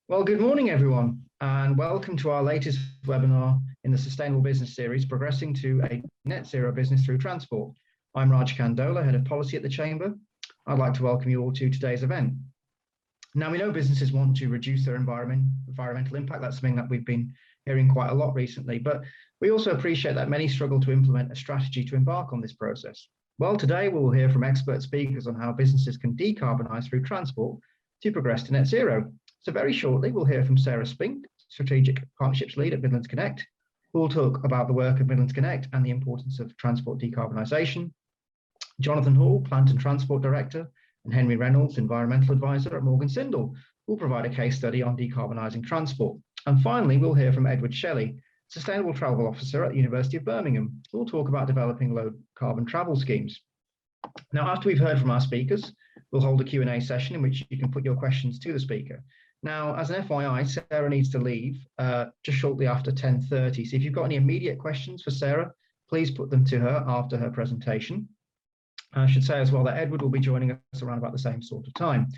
Well, good morning, everyone, and welcome to our latest webinar in the Sustainable Business Series, Progressing to a Net Zero Business Through Transport. I'm Raj Kandola, Head of Policy at the Chamber. I'd like to welcome you all to today's event. Now, we know businesses want to reduce their environmental impact. That's something that we've been hearing quite a lot recently, but we also appreciate that many struggle to implement a strategy to embark on this process. Well, today we will hear from expert speakers on how businesses can decarbonise through transport to progress to net zero. So very shortly, we'll hear from Sarah Spink, Strategic Partnerships Lead at Midlands Connect, who will talk about the work of Midlands Connect and the importance of transport decarbonisation. Jonathan Hall, Plant and Transport Director, and Henry Reynolds, Environmental Advisor at Morgan Sindall, will provide a case study on decarbonising transport. And finally, we'll hear from Edward Shelley, Sustainable Travel Officer at the University of Birmingham, who will talk about developing low carbon travel schemes. Now, after we've heard from our speakers, we'll hold a Q&A session in which you can put your questions to the speaker. Now, as an FYI, Sarah needs to leave just shortly after 10:30. So if you've got any immediate questions for Sarah, please put them to her after her presentation. I should say as well that Edward will be joining us around about the same sort of time.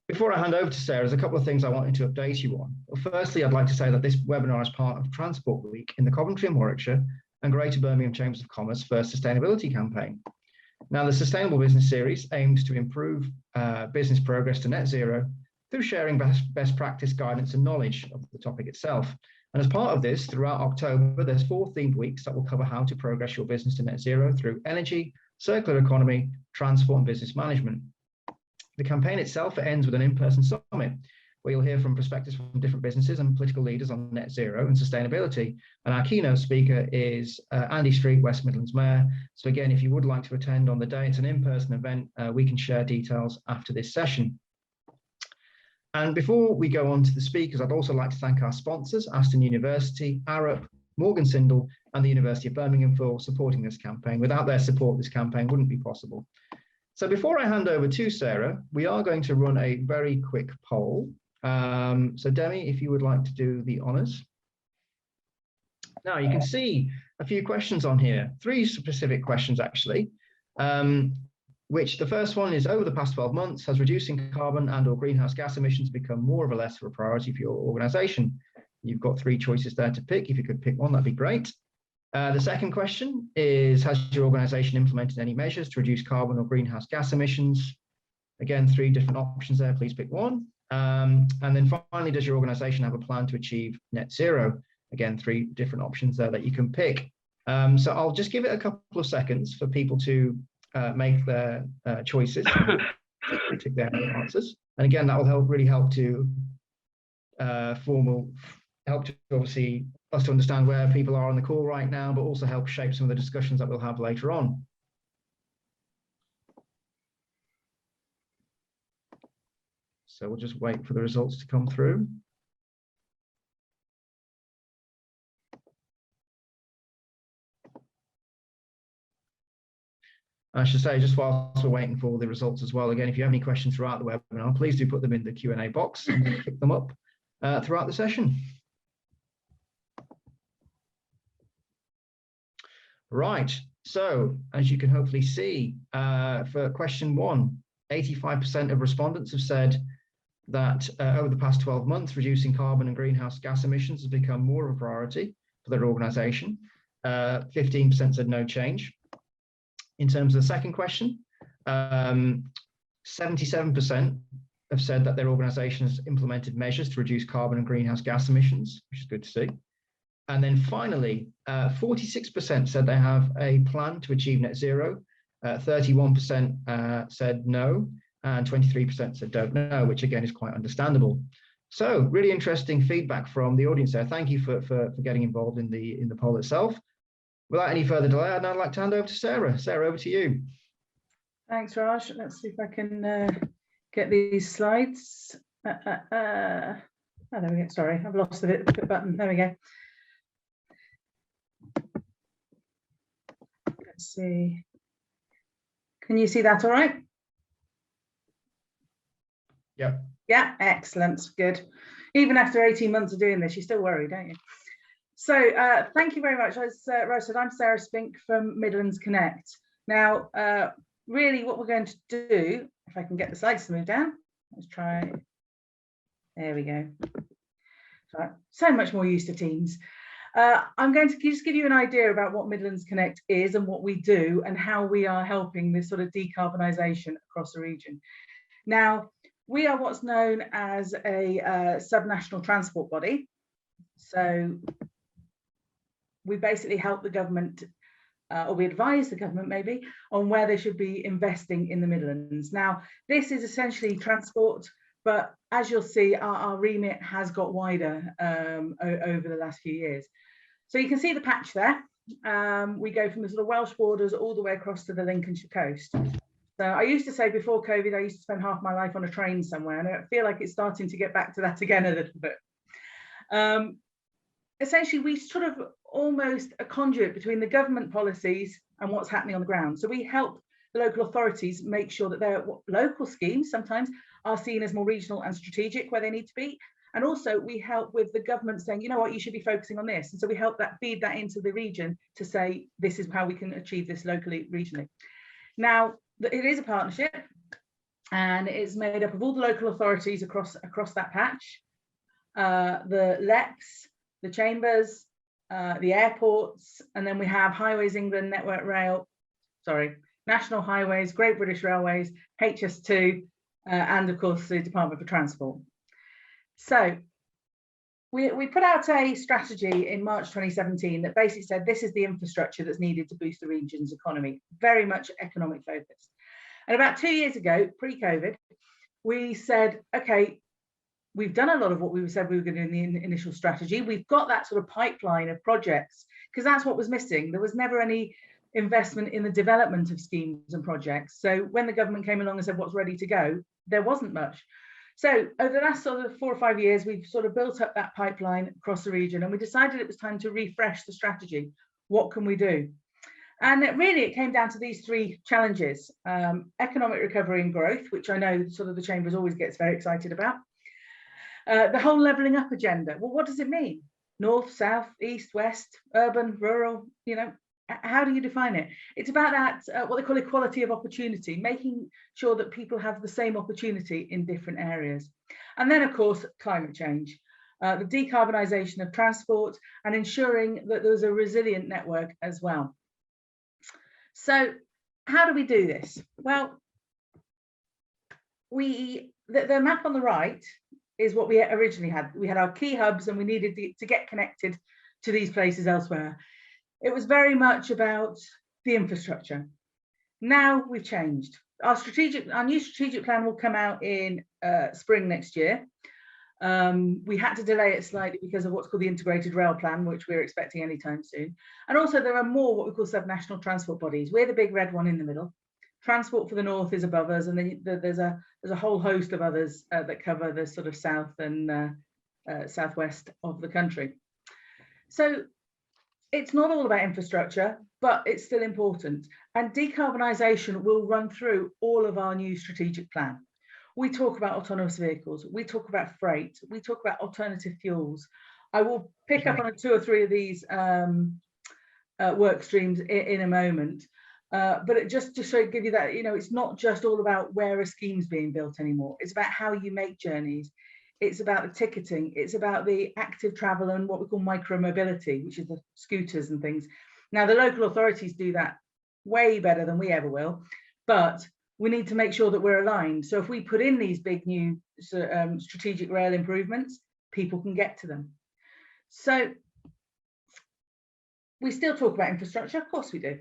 Before I hand over to Sarah, there's a couple of things I wanted to update you on. Well, firstly, I'd like to say that this webinar is part of Transport Week in the Coventry and Warwickshire and Greater Birmingham Chambers of Commerce first sustainability campaign. Now, the Sustainable Business Series aims to improve business progress to net zero through sharing best practice guidance and knowledge of the topic itself. And as part of this, throughout October, there's 4 themed weeks that will cover how to progress your business to net zero through energy, circular economy, transport and business management. The campaign itself ends with an in-person summit where you'll hear from perspectives from different businesses and political leaders on net zero and sustainability. And our keynote speaker is Andy Street, West Midlands Mayor. So again, if you would like to attend on the day, it's an in-person event, we can share details after this session. And before we go on to the speakers, I'd also like to thank our sponsors, Aston University, Arup, Morgan Sindall, and the University of Birmingham for supporting this campaign. Without their support, this campaign wouldn't be possible. So before I hand over to Sarah, we are going to run a very quick poll. So Demi, if you would like to do the honours. Now you can see a few questions on here, 3 specific questions actually, which the first one is, over the past 12 months, has reducing carbon and or greenhouse gas emissions become more or less of a priority for your organisation? You've got 3 choices there to pick. If you could pick one, that'd be great. The second question is, has your organisation implemented any measures to reduce carbon or greenhouse gas emissions? Again, 3 different options there, please pick one. And then finally, does your organisation have a plan to achieve net zero? Again, 3 different options there that you can pick. So I'll just give it a couple of seconds for people to make their choices, tick their answers. And again, that will really help to obviously us to understand where people are on the call right now, but also help shape some of the discussions that we'll have later on. So we'll just wait for the results to come through. I should say, just whilst we're waiting for the results as well, again, if you have any questions throughout the webinar, please do put them in the Q&A box and we'll pick them up throughout the session. Right, so as you can hopefully see, for question 1, 85% of respondents have said that over the past 12 months, reducing carbon and greenhouse gas emissions has become more of a priority for their organisation. 15% said no change. In terms of the second question, 77% have said that their organisation has implemented measures to reduce carbon and greenhouse gas emissions, which is good to see. And then finally, 46% said they have a plan to achieve net zero, 31% said no, and 23% said don't know, which again is quite understandable. So really interesting feedback from the audience there. Thank you for getting involved in the poll itself. Without any further delay, I'd now like to hand over to Sarah. Sarah, over to you. Thanks, Raj. Let's see if I can get these slides. Oh, there we go. Sorry, I've lost the button. There we go. Let's see. Can you see that all right? Yep. Yeah, excellent. Good. Even after 18 months of doing this, you still worry, don't you? So thank you very much. As Rose said, I'm Sarah Spink from Midlands Connect. Now, really what we're going to do, if I can get the slides to move down, let's try, there we go. so much more used to Teams. I'm going to just give you an idea about what Midlands Connect is and what we do and how we are helping this sort of decarbonisation across the region. Now, we are what's known as a subnational transport body. So we basically help the government, or we advise the government maybe, on where they should be investing in the Midlands. Now, this is essentially transport, but as you'll see, our remit has got wider over the last few years. So you can see the patch there. We go from the sort of Welsh borders all the way across to the Lincolnshire coast. So I used to say before COVID, I used to spend half my life on a train somewhere, and I feel like it's starting to get back to that again a little bit. Essentially, we sort of almost a conduit between the government policies and what's happening on the ground. So we help the local authorities make sure that their local schemes sometimes are seen as more regional and strategic where they need to be. And also we help with the government saying, you know what, you should be focusing on this. And so we help that feed that into the region to say, this is how we can achieve this locally, regionally. Now, it is a partnership and it's made up of all the local authorities across that patch, the LEPs, the chambers, the airports, and then we have Highways England, Network Rail, National Highways, Great British Railways, HS2, and of course the Department for Transport. So we put out a strategy in March 2017 that basically said this is the infrastructure that's needed to boost the region's economy, very much economic focused. And about 2 years ago, pre-COVID, we said, okay, we've done a lot of what we said we were going to do in the initial strategy. We've got that sort of pipeline of projects, because that's what was missing. There was never any investment in the development of schemes and projects. So when the government came along and said what's ready to go, there wasn't much. So over the last sort of 4 or 5 years, we've sort of built up that pipeline across the region, and we decided it was time to refresh the strategy. What can we do? And it came down to these 3 challenges: economic recovery and growth, which I know sort of the Chambers always gets very excited about. The whole levelling up agenda. Well, what does it mean? North, south, east, west, urban, rural, you know, how do you define it? It's about that, what they call equality of opportunity, making sure that people have the same opportunity in different areas. And then, of course, climate change, the decarbonisation of transport, and ensuring that there's a resilient network as well. So how do we do this? Well, the map on the right is what we originally had. We had our key hubs and we needed to get connected to these places elsewhere. It was very much about the infrastructure. Now we've changed. Our new strategic plan will come out in spring next year. We had to delay it slightly because of what's called the integrated rail plan, which we're expecting anytime soon. And also there are more what we call subnational transport bodies. We're the big red one in the middle. Transport for the north is above us, and then there's a whole host of others that cover the sort of south and southwest of the country. So it's not all about infrastructure, but it's still important. And decarbonisation will run through all of our new strategic plan. We talk about autonomous vehicles, we talk about freight, we talk about alternative fuels. I will pick up on 2 or 3 of these work streams in a moment. But just to give you that, you know, it's not just all about where a scheme's being built anymore. It's about how you make journeys. It's about the ticketing. It's about the active travel and what we call micro-mobility, which is the scooters and things. Now, the local authorities do that way better than we ever will, but we need to make sure that we're aligned. So if we put in these big new strategic rail improvements, people can get to them. So we still talk about infrastructure, of course we do.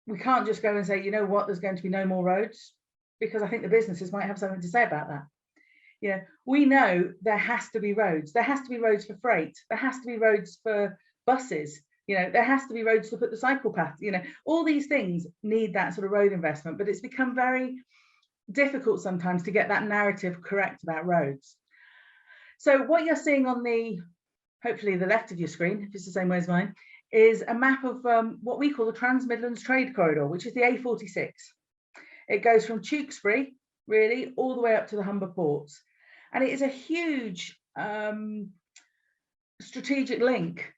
We can't just go and say, you know what, there's going to be no more roads, because I think the businesses might have something to say about that. You know, we know there has to be roads. There has to be roads for freight. There has to be roads for buses. You know, there has to be roads to put the cycle path. You know, all these things need that sort of road investment, but it's become very difficult sometimes to get that narrative correct about roads. So what you're seeing on hopefully the left of your screen, if it's the same way as mine, is a map of what we call the Trans-Midlands Trade Corridor, which is the A46. It goes from Tewkesbury, really, all the way up to the Humber ports. And it is a huge strategic link.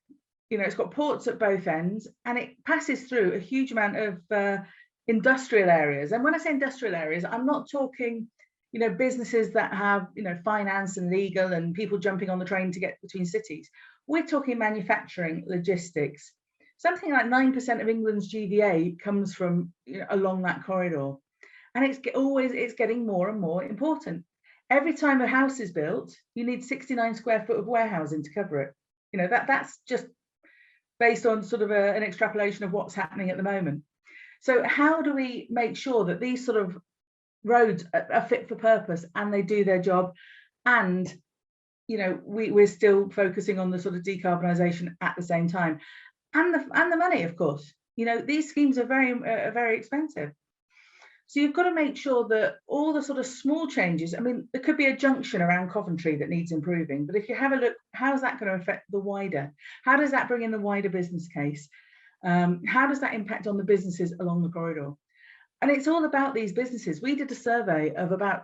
You know, it's got ports at both ends, and it passes through a huge amount of industrial areas. And when I say industrial areas, I'm not talking, businesses that have, finance and legal and people jumping on the train to get between cities. We're talking manufacturing, logistics. Something like 9% of England's GVA comes from along that corridor. And it's getting more and more important. Every time a house is built, you need 69 square foot of warehousing to cover it. That's just based on sort of an extrapolation of what's happening at the moment. So how do we make sure that these sort of roads are fit for purpose and they do their job, and we're still focusing on the sort of decarbonisation at the same time, and the money, of course. These schemes are very expensive. So you've got to make sure that all the sort of small changes, I mean, there could be a junction around Coventry that needs improving, but if you have a look, how's that going to affect the wider? How does that bring in the wider business case? How does that impact on the businesses along the corridor? And it's all about these businesses. We did a survey of about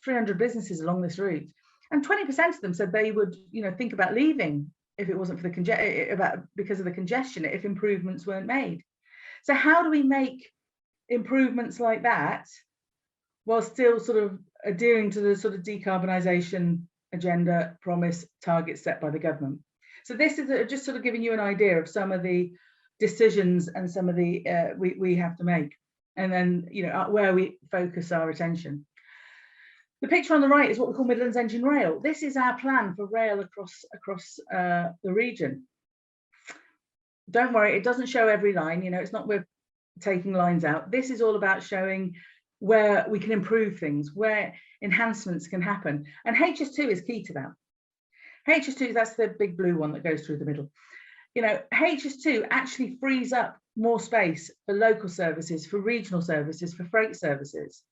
300 businesses along this route, and 20% of them said they would, think about leaving if it wasn't for because of the congestion, if improvements weren't made. So how do we make improvements like that while still sort of adhering to the sort of decarbonisation agenda, promise, targets set by the government? So this is just sort of giving you an idea of some of the decisions and some of the we have to make, and then where we focus our attention. The picture on the right is what we call Midlands Engine Rail. This is our plan for rail across the region. Don't worry, it doesn't show every line. It's not we're taking lines out. This is all about showing where we can improve things, where enhancements can happen, and HS2 is key to that. HS2, that's the big blue one that goes through the middle. HS2 actually frees up more space for local services, for regional services, for freight services.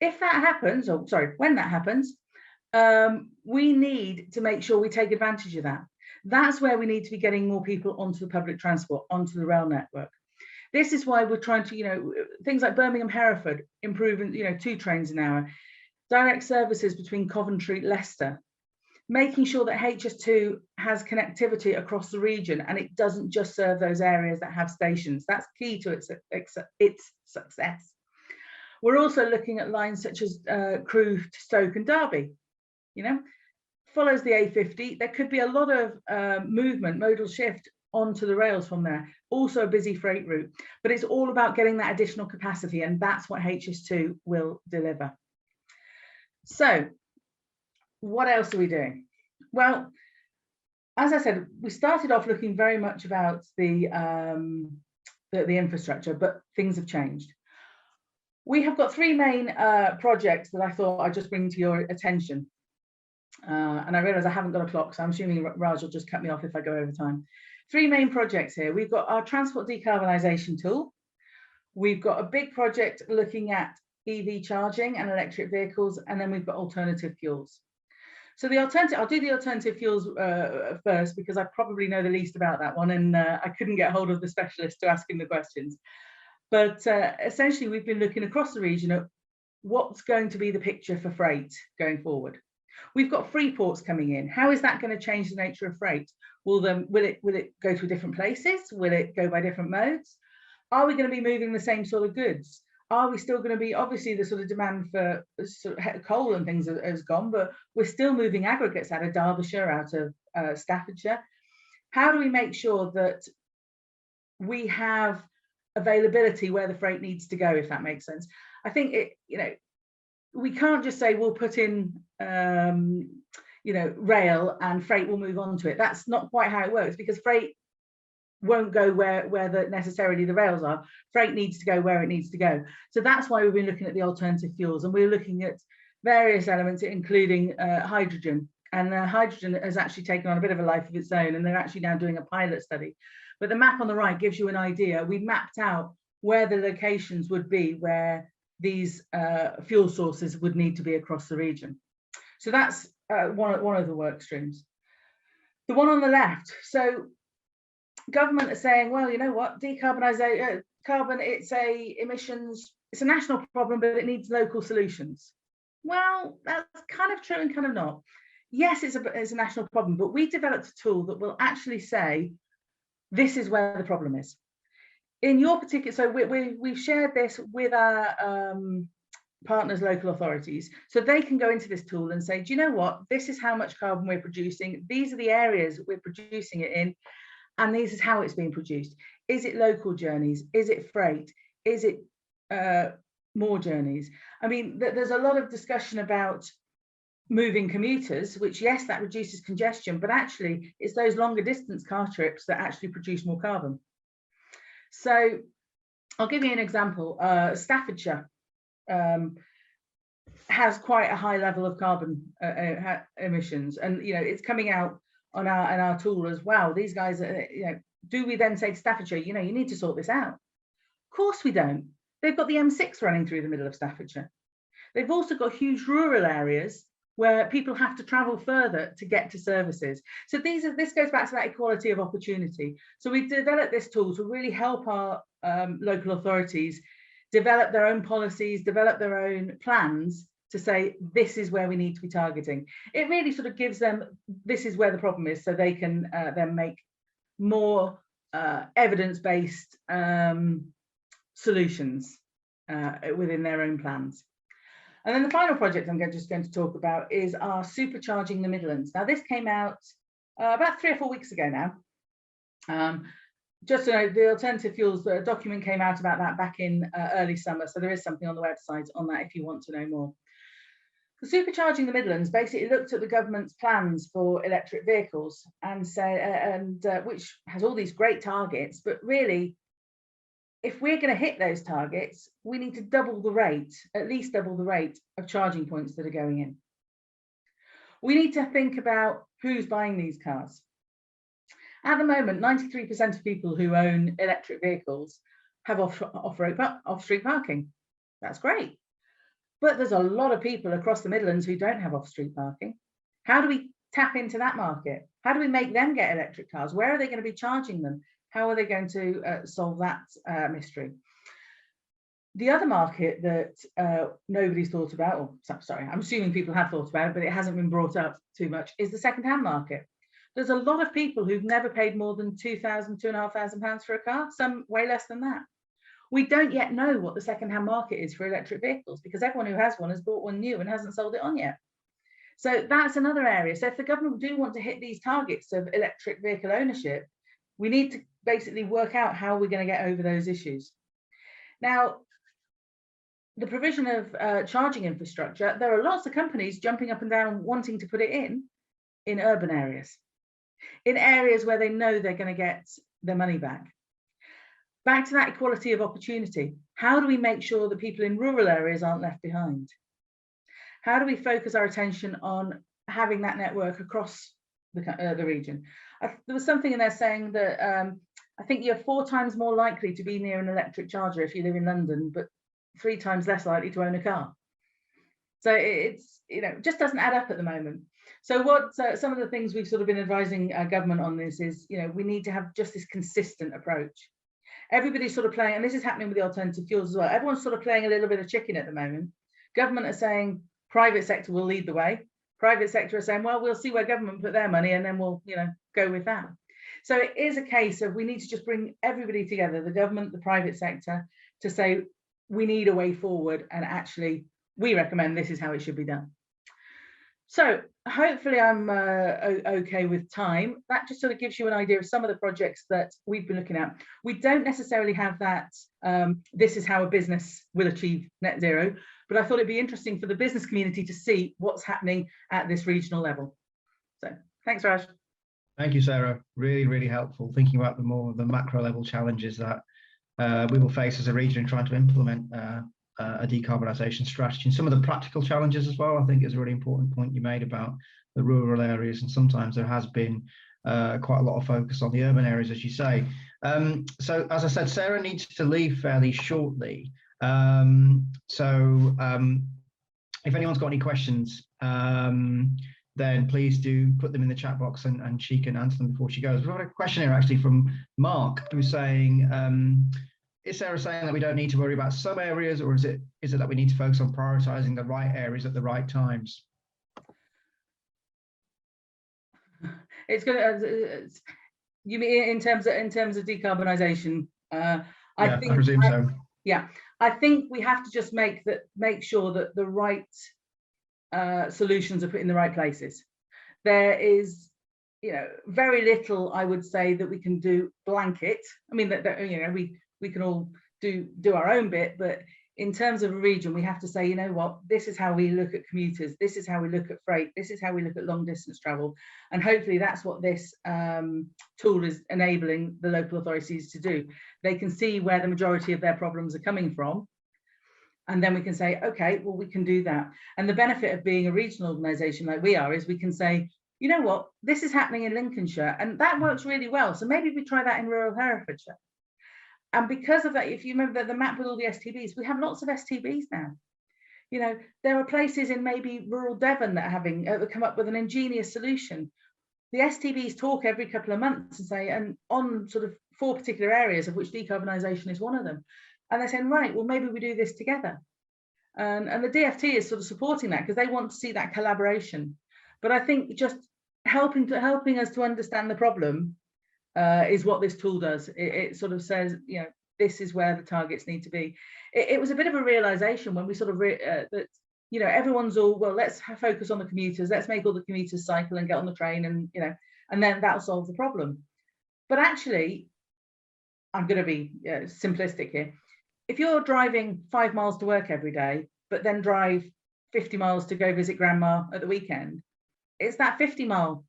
If that happens, when that happens, we need to make sure we take advantage of that. That's where we need to be getting more people onto the public transport, onto the rail network. This is why we're trying to, things like Birmingham, Hereford, improving, 2 trains an hour, direct services between Coventry, Leicester, making sure that HS2 has connectivity across the region and it doesn't just serve those areas that have stations. That's key to its success. We're also looking at lines such as Crewe to Stoke and Derby. Follows the A50. There could be a lot of movement, modal shift onto the rails from there. Also a busy freight route, but it's all about getting that additional capacity, and that's what HS2 will deliver. So what else are we doing? Well, as I said, we started off looking very much about the infrastructure, but things have changed. We have got 3 main projects that I thought I'd just bring to your attention. And I realise I haven't got a clock, so I'm assuming Raj will just cut me off if I go over time. 3 main projects here. We've got our transport decarbonisation tool. We've got a big project looking at EV charging and electric vehicles, and then we've got alternative fuels. So I'll do the alternative fuels first, because I probably know the least about that one, and I couldn't get hold of the specialist to ask him the questions. But essentially, we've been looking across the region at what's going to be the picture for freight going forward. We've got free ports coming in. How is that going to change the nature of freight? Will it go to different places? Will it go by different modes? Are we going to be moving the same sort of goods? Are we still going to be, obviously the sort of demand for sort of coal and things has gone, but we're still moving aggregates out of Derbyshire, out of Staffordshire. How do we make sure that we have availability where the freight needs to go, if that makes sense? I think we can't just say we'll put in rail and freight will move on to it. That's not quite how it works, because freight won't go where necessarily the rails are. Freight needs to go where it needs to go. So that's why we've been looking at the alternative fuels, and we're looking at various elements, including hydrogen. And hydrogen has actually taken on a bit of a life of its own, and they're actually now doing a pilot study. But the map on the right gives you an idea. We've mapped out where the locations would be where these fuel sources would need to be across the region. So that's one of the work streams. The one on the left, so government is saying, well, you know what, decarbonisation, carbon, it's a national problem, but it needs local solutions. Well, that's kind of true and kind of not. Yes, it's a national problem, but we developed a tool that will actually say, this is where the problem is. In your particular, so we've shared this with our partners, local authorities, so they can go into this tool and say, do you know what, this is how much carbon we're producing, these are the areas we're producing it in, and this is how it's being produced. Is it local journeys? Is it freight? Is it more journeys? I mean, there's a lot of discussion about moving commuters, which, yes, that reduces congestion, but actually it's those longer distance car trips that actually produce more carbon. So I'll give you an example. Staffordshire has quite a high level of carbon emissions, and it's coming out on our tool as well. These guys are, do we then say to Staffordshire, you need to sort this out? Of course we don't. They've got the M6 running through the middle of Staffordshire. They've also got huge rural areas where people have to travel further to get to services. So this goes back to that equality of opportunity. So we've developed this tool to really help our local authorities develop their own policies, develop their own plans to say, this is where we need to be targeting. It really sort of gives them, this is where the problem is, so they can then make more evidence-based solutions within their own plans. And then the final project I'm just going to talk about is our Supercharging the Midlands. Now, this came out about 3 or 4 weeks ago now. Just to know, the alternative fuels document came out about that back in early summer, so there is something on the website on that if you want to know more. The Supercharging the Midlands basically looked at the government's plans for electric vehicles and which has all these great targets, but really, if we're going to hit those targets, we need to double the rate, at least double the rate of charging points that are going in. We need to think about who's buying these cars. At the moment, 93% of people who own electric vehicles have off-street parking. That's great. But there's a lot of people across the Midlands who don't have off-street parking. How do we tap into that market? How do we make them get electric cars? Where are they going to be charging them? How are they going to solve that mystery? The other market that nobody's thought about, or sorry, I'm assuming people have thought about it, but it hasn't been brought up too much, is the second-hand market. There's a lot of people who've never paid more than £2,000, £2,500 for a car, some way less than that. We don't yet know what the second-hand market is for electric vehicles because everyone who has one has bought one new and hasn't sold it on yet. So that's another area. So if the government do want to hit these targets of electric vehicle ownership, we need to basically work out how we're going to get over those issues. Now, the provision of charging infrastructure, there are lots of companies jumping up and down wanting to put it in urban areas, in areas where they know they're going to get their money back. Back to that equality of opportunity. How do we make sure that people in rural areas aren't left behind? How do we focus our attention on having that network across the region? There was something in there saying that I think you're 4 times more likely to be near an electric charger if you live in London, but 3 times less likely to own a car. So it's, just doesn't add up at the moment. So what some of the things we've sort of been advising our government on this is, we need to have just this consistent approach. Everybody's sort of playing, and this is happening with the alternative fuels as well. Everyone's sort of playing a little bit of chicken at the moment. Government are saying private sector will lead the way. Private sector are saying, well, we'll see where government put their money and then we'll, go with that. So it is a case of we need to just bring everybody together, the government, the private sector, to say we need a way forward and actually we recommend this is how it should be done. So hopefully I'm okay with time. That just sort of gives you an idea of some of the projects that we've been looking at. We don't necessarily have that, this is how a business will achieve net zero, but I thought it'd be interesting for the business community to see what's happening at this regional level. So thanks, Raj. Thank you, Sarah. Really, really helpful thinking about the macro level challenges that we will face as a region trying to implement a decarbonisation strategy, and some of the practical challenges as well. I think is a really important point you made about the rural areas, and sometimes there has been quite a lot of focus on the urban areas, as you say. So as I said, Sarah needs to leave fairly shortly. If anyone's got any questions, then please do put them in the chat box and she can answer them before she goes. We've got a question here actually from Mark, who's saying, is Sarah saying that we don't need to worry about some areas, or is it that we need to focus on prioritising the right areas at the right times? It's going to. You mean in terms of decarbonisation? I presume so. Yeah, I think we have to just make sure that the right solutions are put in the right places. There is, very little, I would say, that we can do blanket. I mean, that we can all do our own bit, but in terms of a region, we have to say, you know what, this is how we look at commuters, this is how we look at freight, this is how we look at long distance travel. And hopefully that's what this tool is enabling the local authorities to do. They can see where the majority of their problems are coming from. And then we can say, okay, well, we can do that. And the benefit of being a regional organisation like we are is we can say, you know what, this is happening in Lincolnshire, and that works really well. So maybe we try that in rural Herefordshire. And because of that, if you remember the map with all the STBs, we have lots of STBs now. There are places in maybe rural Devon that are having come up with an ingenious solution. The STBs talk every couple of months and say, and on sort of 4 particular areas, of which decarbonisation is one of them. And they're saying, right, well, maybe we do this together. And the DFT is sort of supporting that because they want to see that collaboration. But I think just helping us to understand the problem is what this tool does. It sort of says, this is where the targets need to be. It was a bit of a realization when we sort of that, everyone's all, well, let's focus on the commuters. Let's make all the commuters cycle and get on the train, and and then that'll solve the problem. But actually, I'm going to be simplistic here. If you're driving 5 miles to work every day, but then drive 50 miles to go visit grandma at the weekend, it's that 50 mile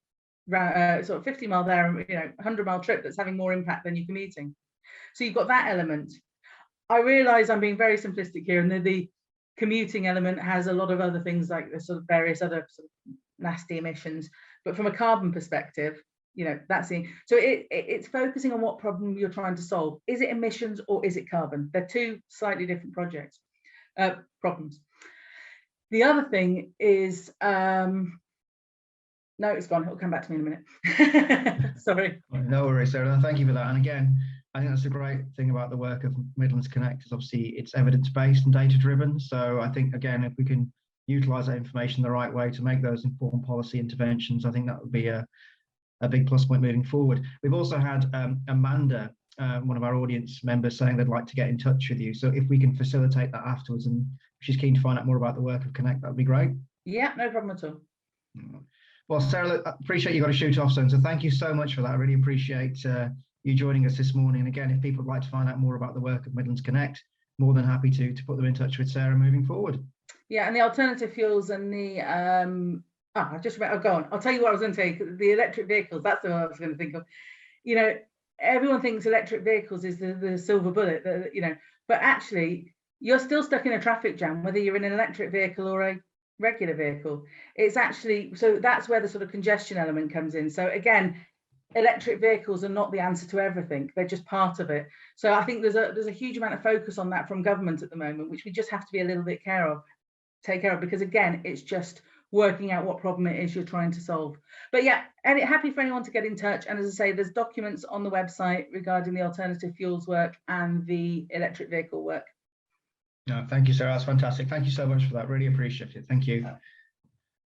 there, 100-mile trip that's having more impact than you commuting. So you've got that element. I realise I'm being very simplistic here, and the commuting element has a lot of other things like the sort of various other sort of nasty emissions. But from a carbon perspective, that's the so it's focusing on what problem you're trying to solve. Is it emissions or is it carbon? They're 2 slightly different problems. The other thing is no, it's gone. It'll come back to me in a minute. Sorry. No worries, Sarah. Thank you for that. And again, I think that's the great thing about the work of Midlands Connect is obviously it's evidence-based and data-driven. So I think, again, if we can utilise that information the right way to make those informed policy interventions, I think that would be a big plus point moving forward. We've also had Amanda, one of our audience members, saying they'd like to get in touch with you. So if we can facilitate that afterwards, and she's keen to find out more about the work of Connect, that would be great. Yeah, no problem at all. Well, Sarah, I appreciate you got to shoot off soon. So thank you so much for that. I really appreciate you joining us this morning. And again, if people would like to find out more about the work of Midlands Connect, more than happy to put them in touch with Sarah moving forward. Yeah, and the alternative fuels and the go on. I'll tell you what I was going to say. The electric vehicles, that's what I was going to think of. Everyone thinks electric vehicles is the silver bullet, but actually you're still stuck in a traffic jam, whether you're in an electric vehicle or a regular vehicle. It's actually, so that's where the sort of congestion element comes in. So again, electric vehicles are not the answer to everything. They're just part of it. So I think there's a huge amount of focus on that from government at the moment, which we just have to be a little bit take care of, because again, it's just working out what problem it is you're trying to solve. But yeah, happy for anyone to get in touch. And as I say, there's documents on the website regarding the alternative fuels work and the electric vehicle work. No, thank you, Sarah. That's fantastic. Thank you so much for that. Really appreciate it. Thank you.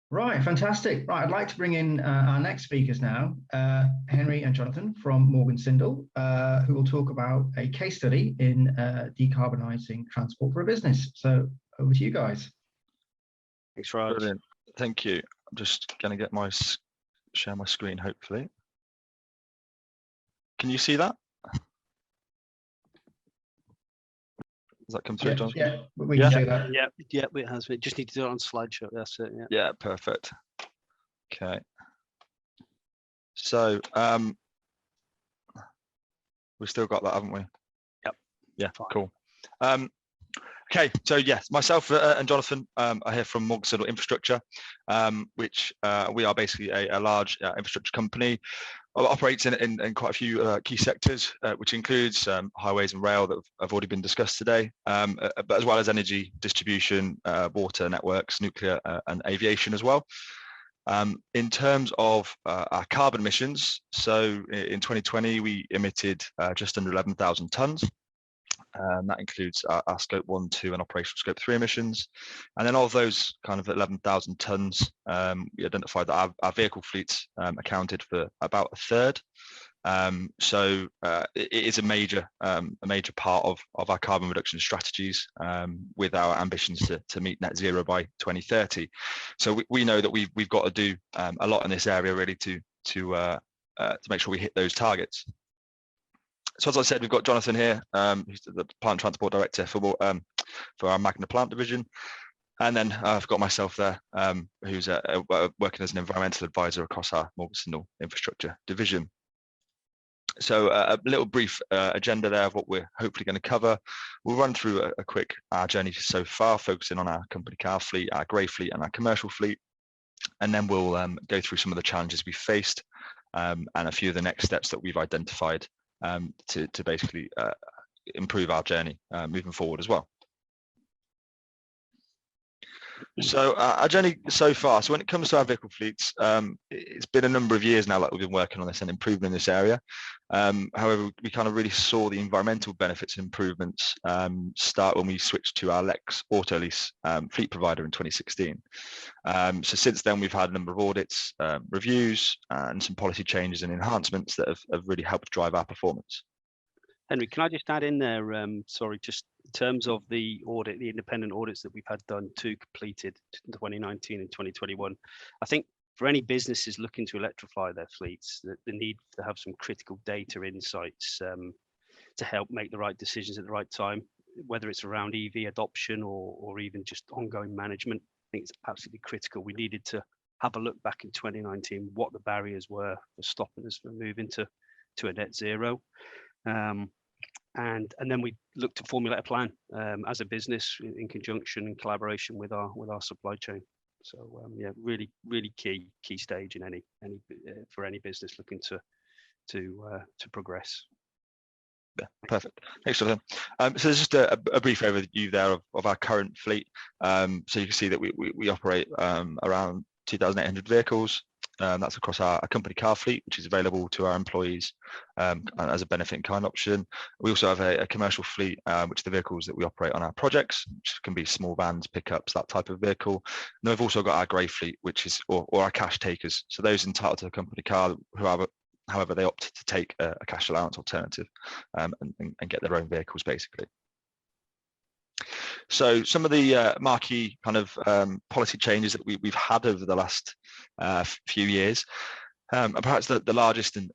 Right, fantastic. Right, I'd like to bring in our next speakers now, Henry and Jonathan from Morgan Sindall, who will talk about a case study in decarbonising transport for a business. So over to you guys. Thanks, Raj. Brilliant. Thank you. I'm just going to get share my screen, hopefully. Can you see that? Does that come through, John? Yeah, we can see that. Yeah, it has. We just need to do it on slideshow. That's it. Yeah, perfect. Okay. So we've still got that, haven't we? Yep. Yeah, fine. Cool. Okay, so yes, myself and Jonathan are here from Morgan Sindall Infrastructure, which we are basically a large infrastructure company. Operates in quite a few key sectors, which includes highways and rail that have already been discussed today, but as well as energy distribution, water networks, nuclear and aviation as well. In terms of our carbon emissions, so in 2020 we emitted just under 11,000 tonnes. That includes our scope 1, 2 and operational scope 3 emissions. And then of those kind of 11,000 tonnes, we identified that our vehicle fleets accounted for about a third. So it is a major part of our carbon reduction strategies, with our ambitions to meet net zero by 2030. So we know that we've got to do a lot in this area really to make sure we hit those targets. So as I said, we've got Jonathan here, who's the plant transport director for our Magna plant division. And then I've got myself there, who's working as an environmental advisor across our Morgan infrastructure division. So a little brief agenda there of what we're hopefully going to cover. We'll run through a quick our journey so far, focusing on our company car fleet, our grey fleet and our commercial fleet. And then we'll go through some of the challenges we faced, and a few of the next steps that we've identified to basically improve our journey moving forward as well. So our journey so far, so when it comes to our vehicle fleets, it's been a number of years now that we've been working on this and improving in this area. However, we kind of really saw the environmental benefits and improvements start when we switched to our Lex auto lease fleet provider in 2016. So since then, we've had a number of audits, reviews, and some policy changes and enhancements that have really helped drive our performance. Henry, can I just add in there, sorry, just in terms of the audit, the independent audits that we've had done, two completed in 2019 and 2021. I think for any businesses looking to electrify their fleets, the need to have some critical data insights to help make the right decisions at the right time, whether it's around EV adoption or even just ongoing management. I think it's absolutely critical. We needed to have a look back in 2019, what the barriers were for stopping us from moving to a net zero. And then we look to formulate a plan as a business in conjunction and collaboration with our supply chain. So yeah, really key stage in any for any business looking to progress. Yeah, perfect. Thanks, Jonathan. So there's just a brief overview there of our current fleet. So you can see that we operate around 2,800 vehicles. That's across our company car fleet, which is available to our employees as a benefit in kind option. We also have a commercial fleet, which are the vehicles that we operate on our projects, which can be small vans, pickups, that type of vehicle. And we've also got our grey fleet, which is or our cash takers. So those entitled to a company car, however they opt to take a cash allowance alternative and get their own vehicles basically. So some of the marquee kind of policy changes that we've had over the last few years, and perhaps the largest and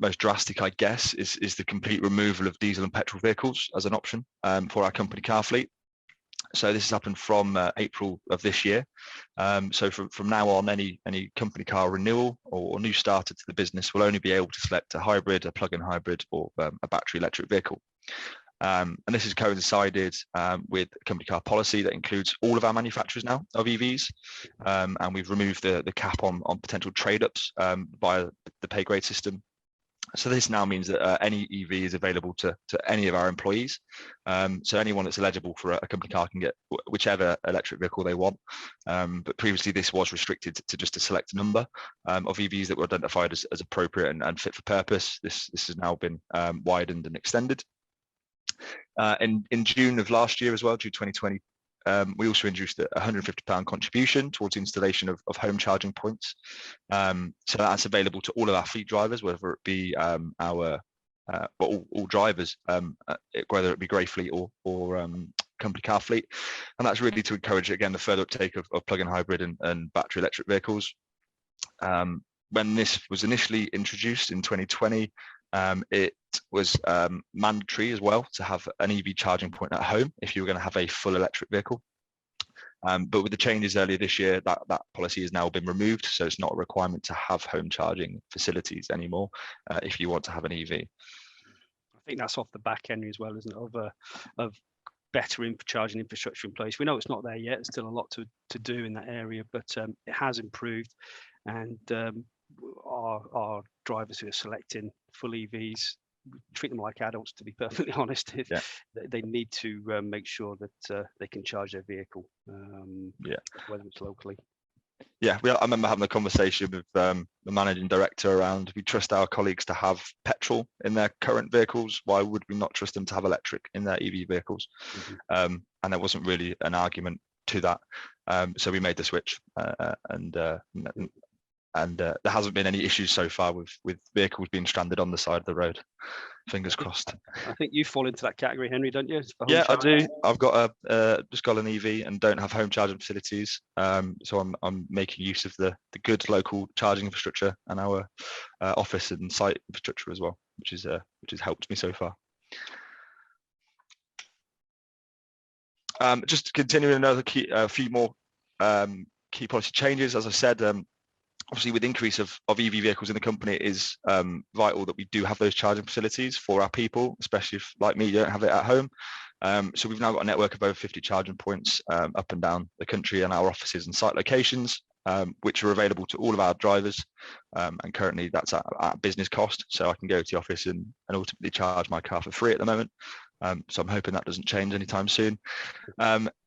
most drastic, I guess, is the complete removal of diesel and petrol vehicles as an option for our company car fleet. So this has happened from April of this year. So from now on, any company car renewal or new starter to the business will only be able to select a hybrid, a plug-in hybrid, or a battery electric vehicle. And this has coincided with a company car policy that includes all of our manufacturers now of EVs, and we've removed the cap on potential trade-ups via the pay grade system. So this now means that any EV is available to any of our employees. So anyone that's eligible for a company car can get whichever electric vehicle they want. But previously this was restricted to just a select number of EVs that were identified as appropriate and fit for purpose. This has now been widened and extended. In June of last year as well, June 2020, we also introduced a £150 contribution towards the installation of home charging points. So that's available to all of our fleet drivers, whether it be all drivers, whether it be grey fleet or company car fleet. And that's really to encourage, again, the further uptake of plug-in hybrid and battery electric vehicles. When this was initially introduced in 2020, it was mandatory as well to have an EV charging point at home if you were going to have a full electric vehicle. But with the changes earlier this year, that policy has now been removed, so it's not a requirement to have home charging facilities anymore if you want to have an EV. I think that's off the back end as well, isn't it, of better charging infrastructure in place. We know it's not there yet. There's still a lot to do in that area, but it has improved, and our drivers who are selecting full EVs, we treat them like adults, to be perfectly honest. Yeah. They need to make sure that they can charge their vehicle, whether it's locally. Yeah, I remember having a conversation with the managing director around, we trust our colleagues to have petrol in their current vehicles. Why would we not trust them to have electric in their EV vehicles? Mm-hmm. And there wasn't really an argument to that. So we made the switch and there hasn't been any issues so far with vehicles being stranded on the side of the road. Fingers crossed. I think you fall into that category, Henry, don't you? Yeah, I do. I've got just got an EV and don't have home charging facilities. So I'm making use of the good local charging infrastructure and our office and site infrastructure as well, which has helped me so far. Just continuing a few more key policy changes. As I said, obviously with the increase of EV vehicles in the company, it is vital that we do have those charging facilities for our people, especially if, like me, you don't have it at home. So we've now got a network of over 50 charging points up and down the country and our offices and site locations, which are available to all of our drivers. And currently that's at business cost. So I can go to the office and ultimately charge my car for free at the moment. So I'm hoping that doesn't change anytime soon.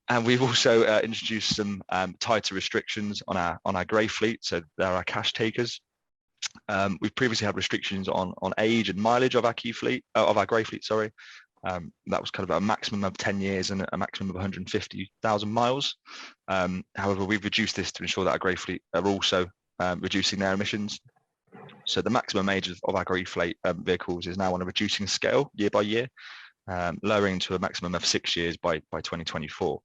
And we've also introduced some tighter restrictions on our grey fleet. So they're our cash takers. We've previously had restrictions on age and mileage of our grey fleet. Sorry, that was kind of a maximum of 10 years and a maximum of 150,000 miles. However, we've reduced this to ensure that our grey fleet are also reducing their emissions. So the maximum age of our grey fleet vehicles is now on a reducing scale year by year, lowering to a maximum of 6 years by 2024.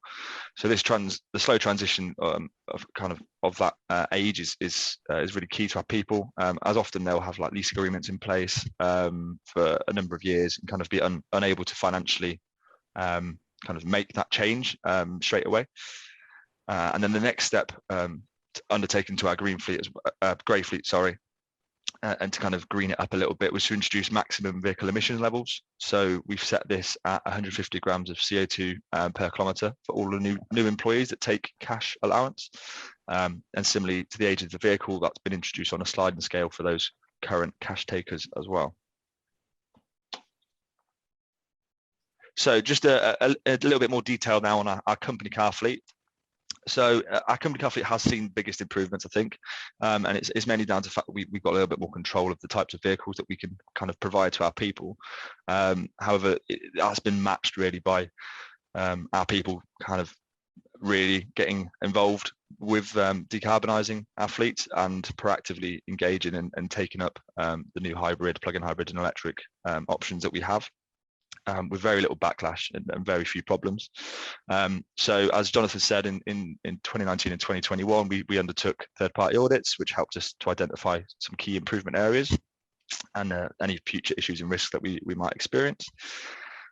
So the slow transition of that age is really key to our people, as often they'll have like lease agreements in place for a number of years and kind of be unable to financially kind of make that change straight away. And then the next step undertaken to our grey fleet, sorry, and to kind of green it up a little bit, was to introduce maximum vehicle emission levels. So we've set this at 150 grams of CO2 per kilometre for all the new employees that take cash allowance. And similarly to the age of the vehicle, that's been introduced on a sliding scale for those current cash takers as well. So just a little bit more detail now on our company car fleet. So our company car fleet has seen biggest improvements, I think, and it's mainly down to the fact that we've got a little bit more control of the types of vehicles that we can kind of provide to our people. However, that's been matched really by our people kind of really getting involved with decarbonising our fleet and proactively engaging and taking up the new plug-in hybrid and electric options that we have. With very little backlash and very few problems. So as Jonathan said, in 2019 and 2021, we undertook third-party audits, which helped us to identify some key improvement areas and any future issues and risks that we might experience.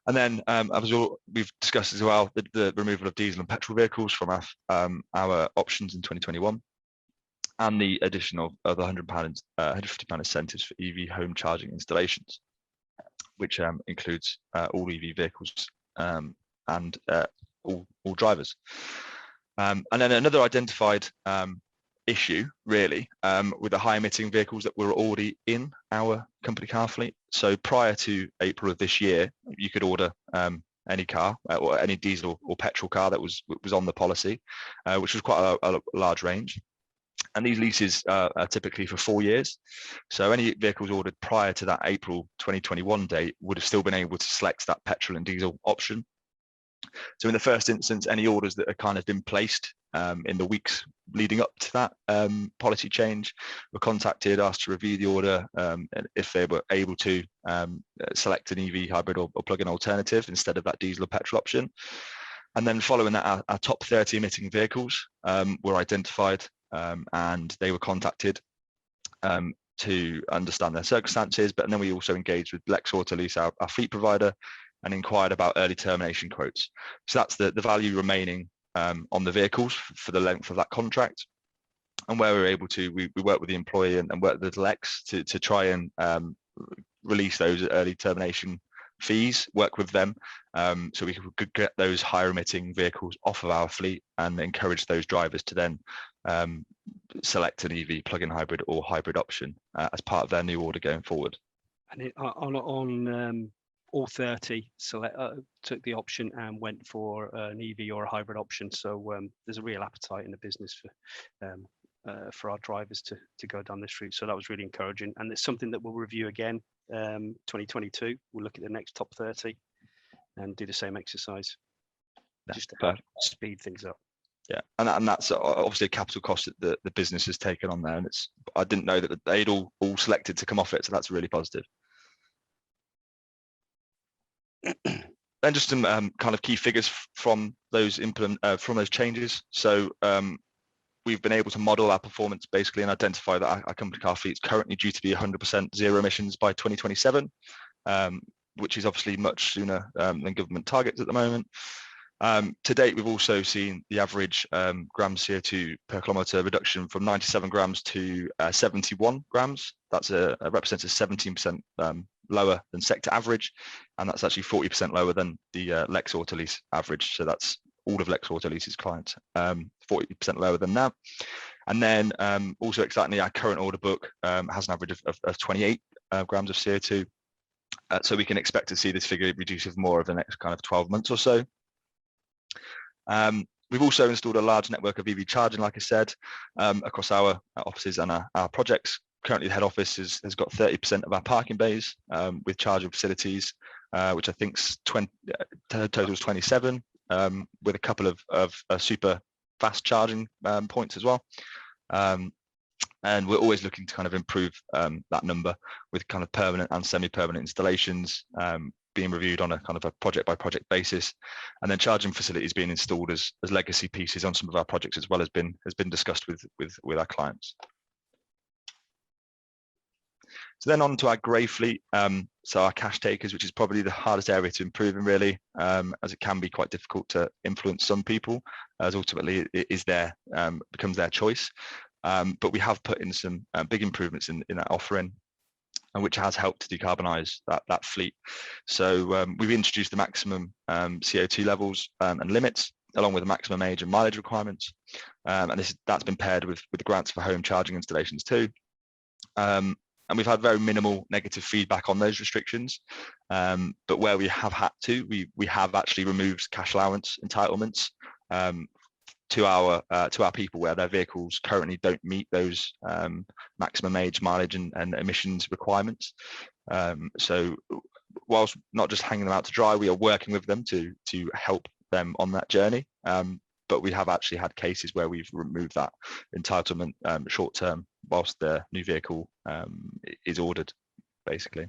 And then, as we've discussed as well, the removal of diesel and petrol vehicles from our options in 2021, and the addition of the £150 incentives for EV home charging installations, which includes all EV vehicles and all drivers. And then another identified issue, really, with the high emitting vehicles that were already in our company car fleet. So prior to April of this year, you could order any car or any diesel or petrol car that was on the policy, which was quite a large range. And these leases are typically for 4 years. So any vehicles ordered prior to that April 2021 date would have still been able to select that petrol and diesel option. So in the first instance, any orders that are kind of been placed in the weeks leading up to that policy change were contacted, asked to review the order, and if they were able to select an EV hybrid or plug-in alternative instead of that diesel or petrol option. And then following that, our top 30 emitting vehicles were identified, and they were contacted to understand their circumstances. But then we also engaged with Lex Autolease, our fleet provider, and inquired about early termination quotes. So that's the value remaining on the vehicles for the length of that contract. And where we were able to, we worked with the employee and worked with Lex to try and release those early termination fees, work with them, so we could get those higher emitting vehicles off of our fleet and encourage those drivers to then select an EV plug-in hybrid or hybrid option as part of their new order going forward. And on all 30 took the option and went for an EV or a hybrid option. So there's a real appetite in the business for our drivers to go down this route. So that was really encouraging, and it's something that we'll review again 2022. We'll look at the next top 30 and do the same exercise, just to help speed things up. Yeah, and that's obviously a capital cost that the business has taken on there, and I didn't know that they'd all selected to come off it, so that's really positive. Then just some kind of key figures from those changes. So we've been able to model our performance basically and identify that our company car fleet is currently due to be 100% zero emissions by 2027, which is obviously much sooner than government targets at the moment. To date, we've also seen the average grams CO2 per kilometre reduction from 97 grams to 71 grams. That's represents a 17% lower than sector average, and that's actually 40% lower than the Lex Autolease average. So that's all of Lex Autolease's clients, 40% lower than that. And then also excitingly, our current order book has an average of 28 grams of CO2. So we can expect to see this figure reduce with more over the next kind of 12 months or so. We've also installed a large network of EV charging, like I said, across our offices and our projects. Currently, the head office has got 30% of our parking bays with charging facilities, which I think totals 27, with a couple of super fast charging points as well. And we're always looking to kind of improve that number with kind of permanent and semi-permanent installations being reviewed on a kind of a project by project basis, and then charging facilities being installed as legacy pieces on some of our projects as well has been discussed with our clients. So then on to our grey fleet, so our cash takers, which is probably the hardest area to improve in really, as it can be quite difficult to influence some people, as ultimately it is becomes their choice. But we have put in some big improvements in that offering, and which has helped to decarbonise that fleet. So we've introduced the maximum CO2 levels and limits, along with the maximum age and mileage requirements, and that's been paired with the grants for home charging installations too. And we've had very minimal negative feedback on those restrictions, but where we have had to, we have actually removed cash allowance entitlements to our people where their vehicles currently don't meet those maximum age, mileage, and emissions requirements. So whilst not just hanging them out to dry, we are working with them to help them on that journey. But we have actually had cases where we've removed that entitlement short term whilst the new vehicle is ordered, basically.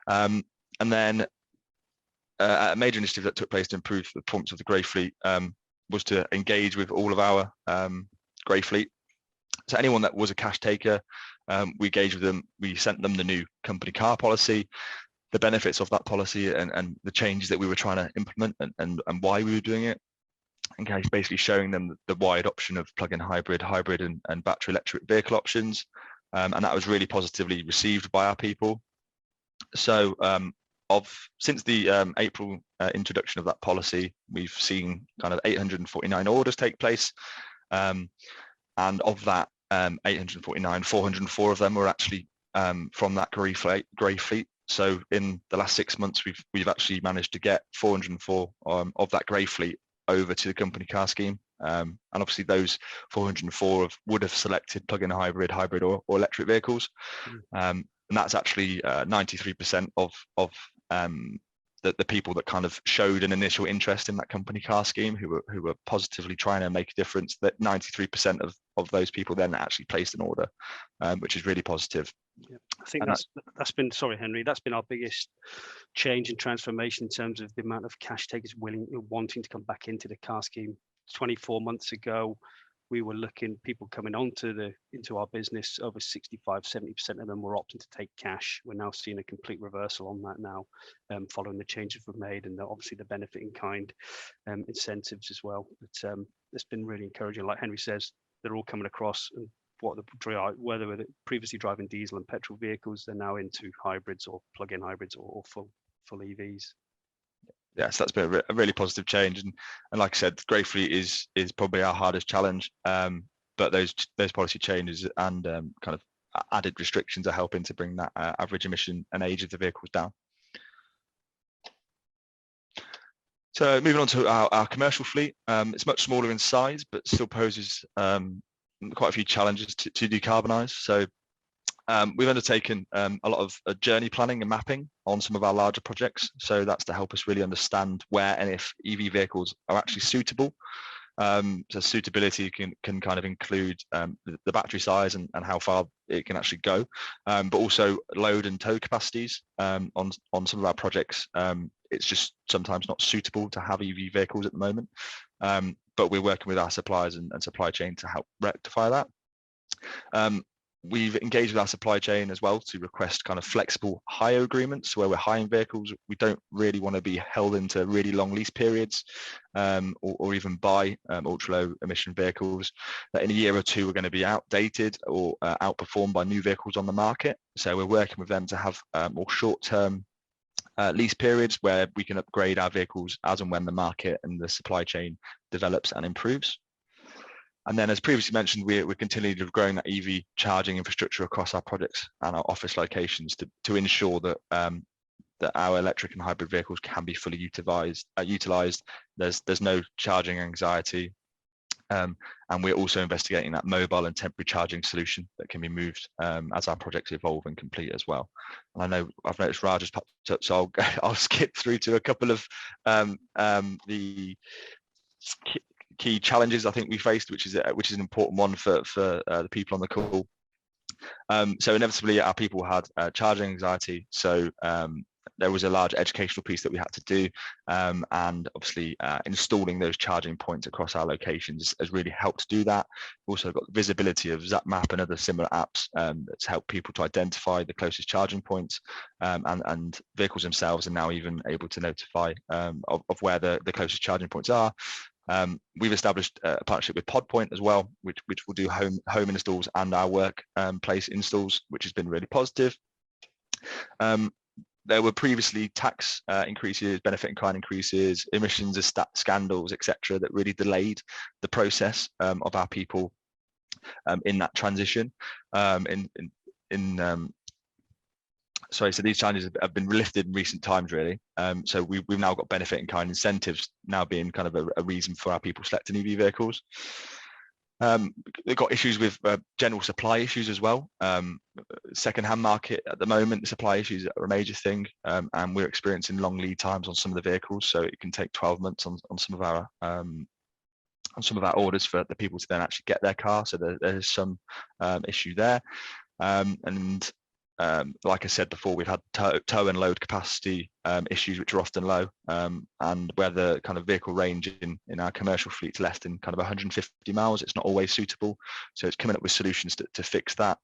And then a major initiative that took place to improve the performance of the grey fleet was to engage with all of our grey fleet. So anyone that was a cash taker, we engaged with them. We sent them the new company car policy, the benefits of that policy, and the changes that we were trying to implement, and why we were doing it. And basically showing them the wide option of plug-in hybrid, and battery electric vehicle options, and that was really positively received by our people. So since the April introduction of that policy, we've seen kind of 849 orders take place, and of that 849, 404 of them were actually from that grey fleet. So in the last 6 months, we've actually managed to get 404 of that grey fleet over to the company car scheme, and obviously those 404 would have selected plug-in hybrid or electric vehicles, and that's actually 93% of the people that kind of showed an initial interest in that company car scheme, who were positively trying to make a difference. That 93% of those people then actually placed an order, which is really positive. Yeah, I think that's been, sorry Henry, that's been our biggest change and transformation in terms of the amount of cash takers wanting to come back into the car scheme. 24 months ago, we were looking, people coming into our business, over 65-70% of them were opting to take cash. We're now seeing a complete reversal on that now, following the changes we've made, and obviously the benefit in kind incentives as well. But it's been really encouraging. Like Henry says, they're all coming across, and whether they're previously driving diesel and petrol vehicles, they're now into hybrids or plug-in hybrids or full EVs. Yes, that's been a really positive change, and like I said, grey fleet is probably our hardest challenge. But those policy changes and kind of added restrictions are helping to bring that average emission and age of the vehicles down. So moving on to our commercial fleet, it's much smaller in size, but still poses quite a few challenges to decarbonise. So We've undertaken a lot of journey planning and mapping on some of our larger projects. So that's to help us really understand where and if EV vehicles are actually suitable. So suitability can kind of include the battery size and how far it can actually go, but also load and tow capacities on some of our projects. It's just sometimes not suitable to have EV vehicles at the moment, but we're working with our suppliers and supply chain to help rectify that. We've engaged with our supply chain as well to request kind of flexible hire agreements where we're hiring vehicles. We don't really want to be held into really long lease periods, or even buy ultra low emission vehicles that in a year or two are going to be outdated or outperformed by new vehicles on the market. So we're working with them to have more short-term lease periods where we can upgrade our vehicles as and when the market and the supply chain develops and improves. And then, as previously mentioned, we're continuing to growing that EV charging infrastructure across our projects and our office locations to ensure that that our electric and hybrid vehicles can be fully utilized. There's no charging anxiety, and we're also investigating that mobile and temporary charging solution that can be moved as our projects evolve and complete as well. And I know I've noticed Raj has popped up, so I'll skip through to a couple of the key challenges I think we faced, which is an important one for the people on the call. So inevitably our people had charging anxiety, so there was a large educational piece that we had to do, and obviously installing those charging points across our locations has really helped do that. We've also got visibility of ZapMap and other similar apps that's helped people to identify the closest charging points, and vehicles themselves are now even able to notify of where the closest charging points are. We've established a partnership with PodPoint as well, which will do home installs and our workplace installs, which has been really positive. There were previously tax increases, benefit in kind increases, emissions scandals, etc., that really delayed the process of our people in that transition. So these challenges have been lifted in recent times, really. So we've now got benefit in kind incentives now being kind of a reason for our people selecting EV vehicles. They've got issues with general supply issues as well. Second-hand market at the moment, the supply issues are a major thing, and we're experiencing long lead times on some of the vehicles. So it can take 12 months on some of our orders for the people to then actually get their car. So there's some issue there, and like I said before, we've had tow and load capacity issues, which are often low, and where the kind of vehicle range in our commercial fleet is less than kind of 150 miles, it's not always suitable. So it's coming up with solutions to fix that.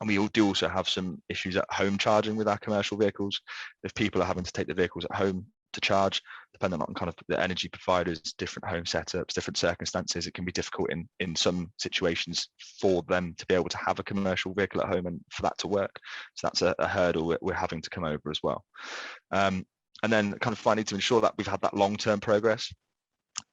And we do also have some issues at home charging with our commercial vehicles. If people are having to take the vehicles at home to charge, depending on kind of the energy providers, different home setups, different circumstances, it can be difficult in some situations for them to be able to have a commercial vehicle at home and for that to work. So that's a hurdle we're having to come over as well. And then kind of finally, to ensure that we've had that long-term progress,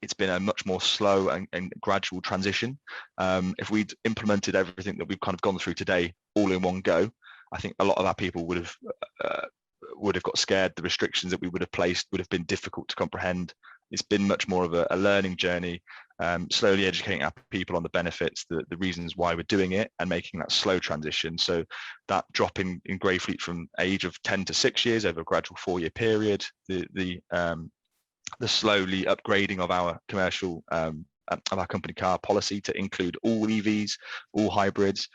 it's been a much more slow and gradual transition. If we'd implemented everything that we've kind of gone through today all in one go, I think a lot of our people would have got scared. The restrictions that we would have placed would have been difficult to comprehend. It's been much more of a learning journey, slowly educating our people on the benefits, the reasons why we're doing it, and making that slow transition. So that drop in grey fleet from age of 10 to 6 years over a gradual 4-year period, the slowly upgrading of our commercial of our company car policy to include all EVs, all hybrids,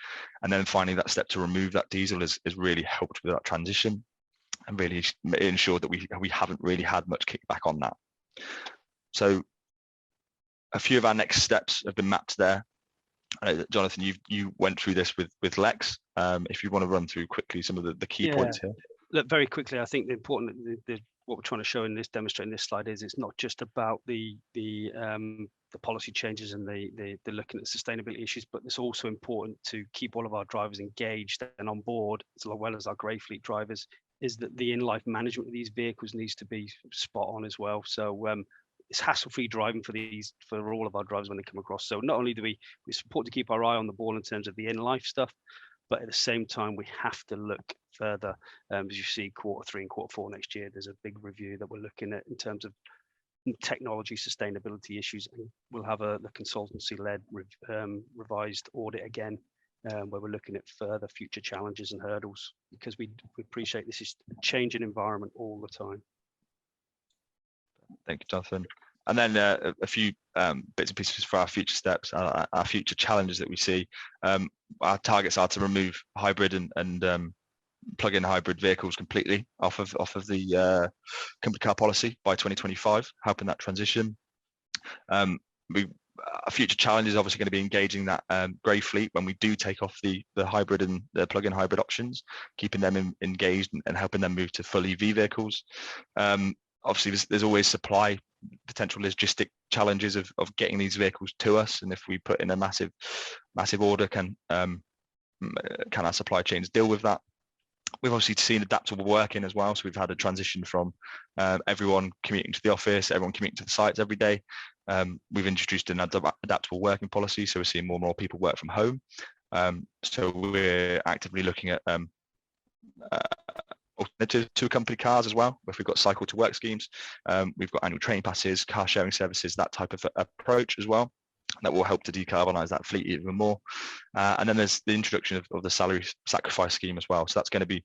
and then finally that step to remove that diesel has really helped with that transition and really ensured that we haven't really had much kickback on that. So a few of our next steps have been mapped there. Jonathan, you went through this with Lex. If you want to run through quickly some of the key points here. Look, very quickly, I think the important what we're trying to show in this, demonstrating this slide, is it's not just about the policy changes and the looking at sustainability issues, but it's also important to keep all of our drivers engaged and on board, as well as our grey fleet drivers, is that the in-life management of these vehicles needs to be spot on as well. So it's hassle-free driving for all of our drivers when they come across. So not only do we support to keep our eye on the ball in terms of the in-life stuff, but at the same time, we have to look further. As you see, Q3 and Q4 next year, there's a big review that we're looking at in terms of technology sustainability issues. And we'll have the consultancy-led revised audit again where we're looking at further future challenges and hurdles, because we appreciate this is a changing environment all the time. Thank you, Jonathan. And then a few bits and pieces for our future steps, our future challenges that we see. Our targets are to remove hybrid and plug-in hybrid vehicles completely off of the company car policy by 2025, helping that transition. Our future challenge is obviously going to be engaging that grey fleet when we do take off the hybrid and the plug-in hybrid options, keeping them engaged and helping them move to full EV vehicles. Obviously, there's always supply potential logistic challenges of getting these vehicles to us, and if we put in a massive order, can our supply chains deal with that? We've obviously seen adaptable working as well, so we've had a transition from everyone commuting to the office, everyone commuting to the sites every day. We've introduced an adaptable working policy, so we're seeing more and more people work from home. So we're actively looking at alternatives to company cars as well. If we've got cycle to work schemes, we've got annual train passes, car sharing services, that type of approach as well, that will help to decarbonise that fleet even more. And then there's the introduction of the salary sacrifice scheme as well. So that's going to be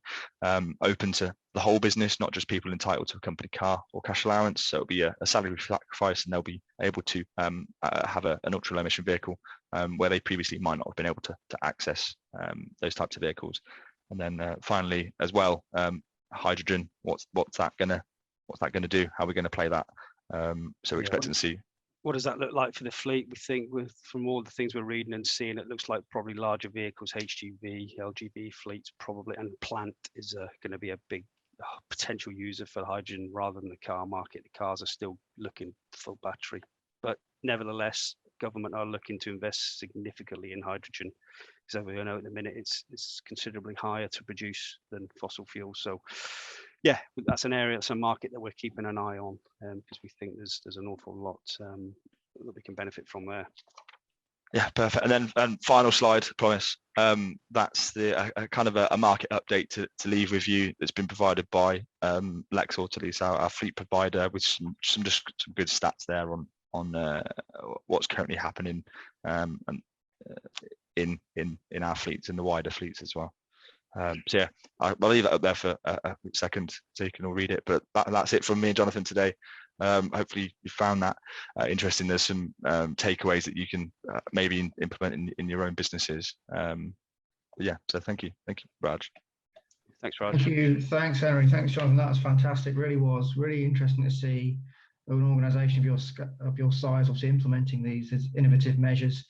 open to the whole business, not just people entitled to a company car or cash allowance. So it'll be a salary sacrifice, and they'll be able to have an ultra low emission vehicle where they previously might not have been able to access those types of vehicles. And then finally, as well, hydrogen. What's that gonna do? How are we going to play that? So we're expecting to see. What does that look like for the fleet? We think from all the things we're reading and seeing, it looks like probably larger vehicles, HGV, LGV fleets probably, and plant is going to be a big potential user for hydrogen rather than the car market. The cars are still looking full battery, but nevertheless, government are looking to invest significantly in hydrogen, because we know at the minute it's considerably higher to produce than fossil fuels. So yeah, that's an area, that's a market that we're keeping an eye on, because we think there's an awful lot that we can benefit from there. Yeah, perfect. And then final slide, promise. That's the kind of a market update to leave with you that's been provided by Lex Autolease, our fleet provider, with some good stats there on what's currently happening and in our fleets and the wider fleets as well. So yeah, I'll leave it up there for a second so you can all read it. But that's it from me and Jonathan today. Hopefully you found that interesting. There's some takeaways that you can maybe implement in your own businesses. Yeah, so thank you, Raj. Thanks, Raj. Thank you, thanks, Henry. Thanks, Jonathan. That was fantastic. Really was really interesting to see an organisation of your size, obviously implementing these as innovative measures.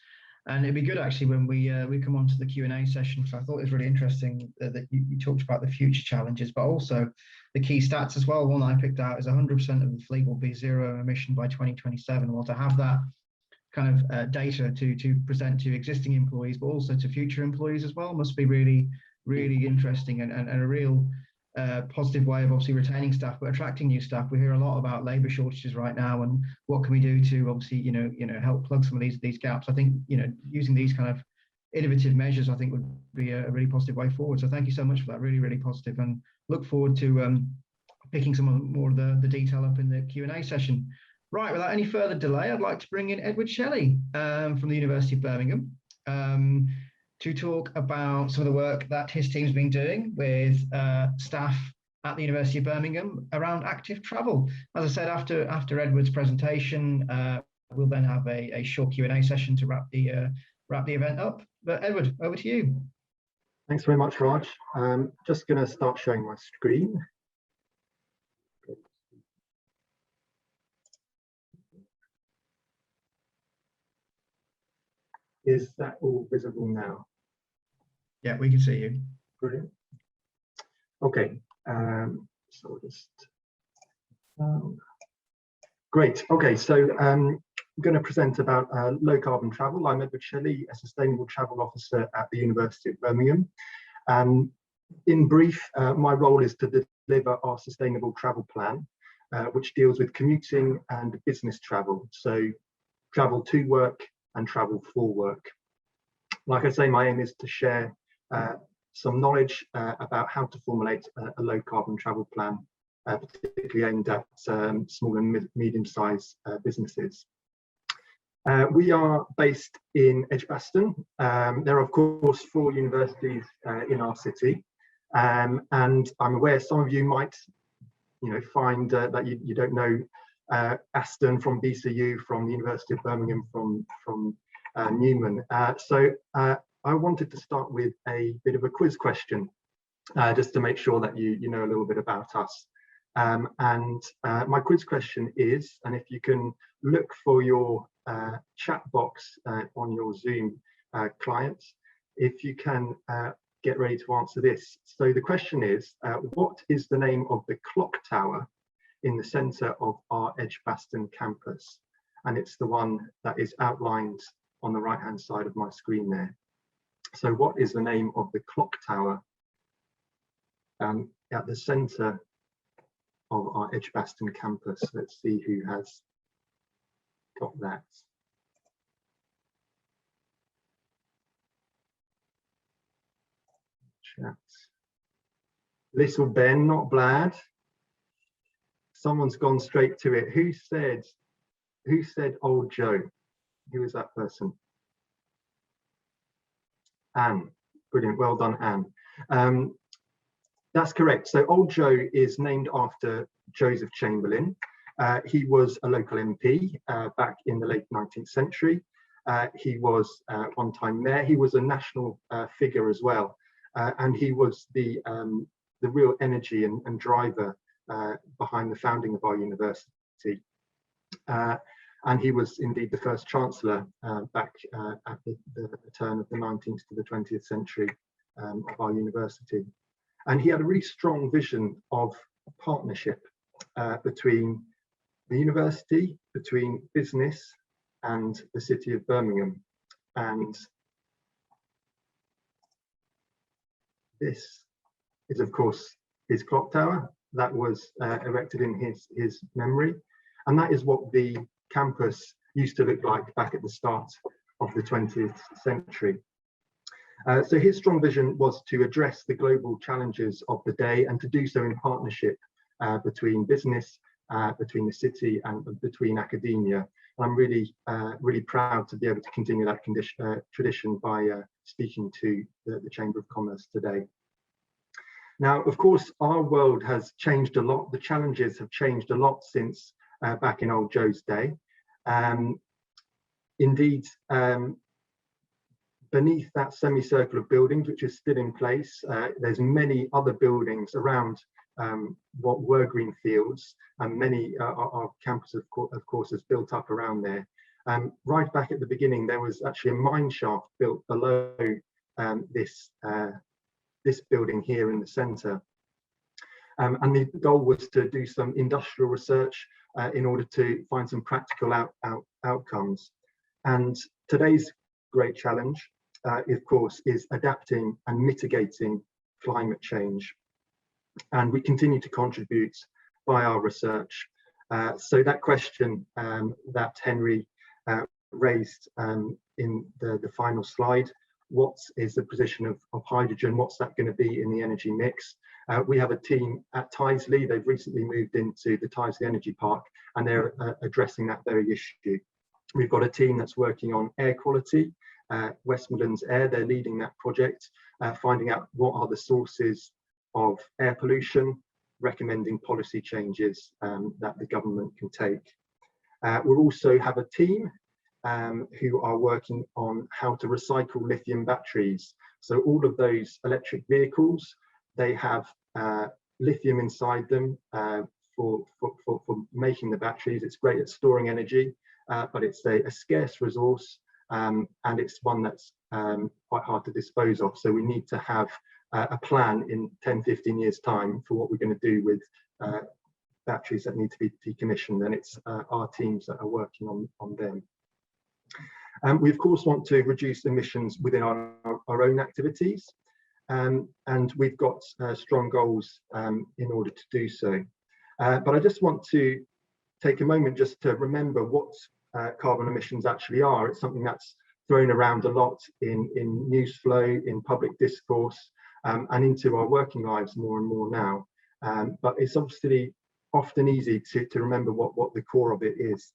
And it'd be good actually when we come on to the Q&A session, because I thought it was really interesting that you talked about the future challenges, but also the key stats as well. One I picked out is 100% of the fleet will be zero emission by 2027. Well, to have that kind of data to present to existing employees, but also to future employees as well, must be really, really interesting and a real positive way of obviously retaining staff, but attracting new staff. We hear a lot about labour shortages right now, and what can we do to obviously help plug some of these gaps. I think using these kind of innovative measures, I think would be a really positive way forward. So thank you so much for that. Really, really positive, and look forward to picking some more of the detail up in the Q&A session. Right, without any further delay, I'd like to bring in Edward Shelley from the University of Birmingham to talk about some of the work that his team's been doing with staff at the University of Birmingham around active travel. As I said, after Edward's presentation, we'll then have a short Q&A session to wrap the event up. But Edward, over to you. Thanks very much, Raj. Just going to start showing my screen. Is that all visible now? Yeah, we can see you. Brilliant. Okay, so we'll just great. Okay, so I'm going to present about low carbon travel. I'm Edward Shelley, a sustainable travel officer at the University of Birmingham. In brief, my role is to deliver our sustainable travel plan, which deals with commuting and business travel. So travel to work and travel for work. Like I say, my aim is to share some knowledge about how to formulate a low carbon travel plan, particularly aimed at small and medium-sized businesses. We are based in Edgbaston. There are, of course, 4 universities in our city, and I'm aware some of you might, find that you don't know Aston from BCU, from the University of Birmingham, from Newman. So I wanted to start with a bit of a quiz question, just to make sure that you know a little bit about us. My quiz question is, and if you can look for your chat box on your Zoom client, if you can get ready to answer this. So the question is, what is the name of the clock tower in the centre of our Edgbaston campus? And it's the one that is outlined on the right hand side of my screen there. So what is the name of the clock tower at the centre of our Edgbaston campus? Let's see who has got that. Chat. Little Ben, not Blad. Someone's gone straight to it. Who said Old Joe? Who was that person? Anne. Brilliant. Well done, Anne. That's correct. So Old Joe is named after Joseph Chamberlain. He was a local MP back in the late 19th century. He was one time mayor. He was a national figure as well, and he was the real energy and driver behind the founding of our university. And he was indeed the first chancellor back at the turn of the 19th to the 20th century of our university. And he had a really strong vision of partnership between the university, between business and the city of Birmingham. And this is, of course, his clock tower that was erected in his memory. And that is what the campus used to look like back at the start of the 20th century. So his strong vision was to address the global challenges of the day, and to do so in partnership between business, between the city, and between academia. I'm really proud to be able to continue that tradition by speaking to the Chamber of Commerce today. Now, of course, our world has changed a lot. The challenges have changed a lot since back in Old Joe's day. Indeed, beneath that semicircle of buildings, which is still in place, there's many other buildings around what were green fields, and many our campus of course is built up around there. Right back at the beginning, there was actually a mine shaft built below this building here in the centre, and the goal was to do some industrial research in order to find some practical outcomes. And today's great challenge, of course, is adapting and mitigating climate change. And we continue to contribute by our research. So that question that Henry raised in the final slide, what is the position of hydrogen? What's that going to be in the energy mix? We have a team at Tyseley. They've recently moved into the Tyseley Energy Park, and they're addressing that very issue. We've got a team that's working on air quality, West Midlands Air. They're leading that project, finding out what are the sources of air pollution, recommending policy changes that the government can take. We'll also have a team who are working on how to recycle lithium batteries. So all of those electric vehicles, they have lithium inside them for making the batteries. It's great at storing energy, but it's a scarce resource, and it's one that's quite hard to dispose of. So we need to have a plan in 10-15 years time for what we're going to do with batteries that need to be decommissioned, and it's our teams that are working on them. We of course want to reduce emissions within our own activities, and we've got strong goals in order to do so. But I just want to take a moment just to remember what carbon emissions actually are. It's something that's thrown around a lot in news flow, in public discourse, and into our working lives more and more now. But it's obviously often easy to remember what the core of it is.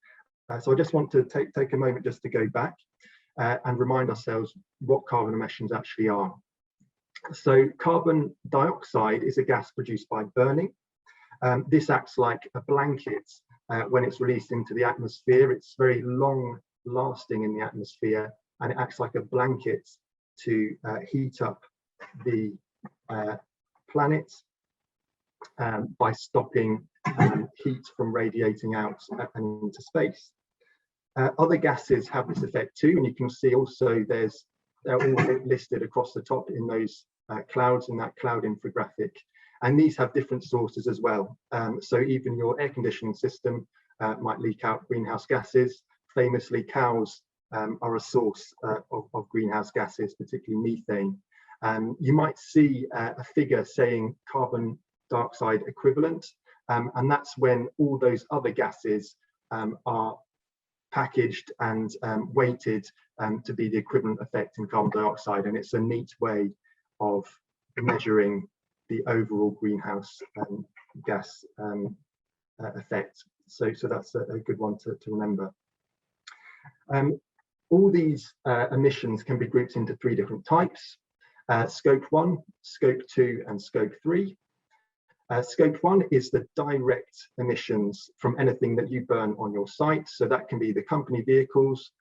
So I just want to take a moment just to go back and remind ourselves what carbon emissions actually are. So carbon dioxide is a gas produced by burning. This acts like a blanket when it's released into the atmosphere. It's very long lasting in the atmosphere, and it acts like a blanket to heat up the planet by stopping heat from radiating out and into space. Other gases have this effect too, and you can see also they're all listed across the top in those clouds in that cloud infographic, and these have different sources as well. So even your air conditioning system might leak out greenhouse gases. Famously, cows are a source of greenhouse gases, particularly methane. You might see a figure saying carbon dioxide equivalent, and that's when all those other gases are packaged and weighted to be the equivalent effect in carbon dioxide, and it's a neat way of measuring the overall greenhouse gas effect. So that's a good one to remember. All these emissions can be grouped into 3 different types: Scope 1, Scope 2, and Scope 3. Scope 1 is the direct emissions from anything that you burn on your site. So that can be the company vehicles,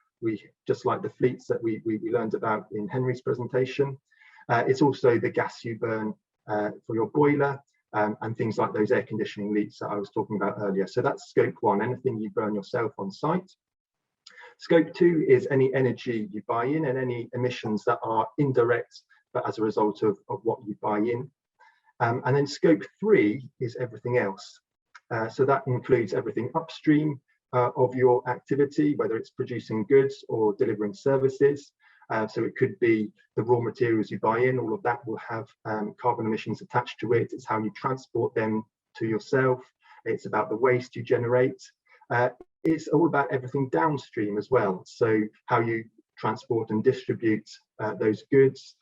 just like the fleets that we learned about in Henry's presentation. It's also the gas you burn for your boiler and things like those air conditioning leaks that I was talking about earlier. So that's Scope 1, anything you burn yourself on site. Scope 2 is any energy you buy in and any emissions that are indirect, but as a result of what you buy in. And then Scope 3 is everything else. So that includes everything upstream of your activity, whether it's producing goods or delivering services. So it could be the raw materials you buy in, all of that will have carbon emissions attached to it. It's how you transport them to yourself. It's about the waste you generate. It's all about everything downstream as well. So how you transport and distribute those goods,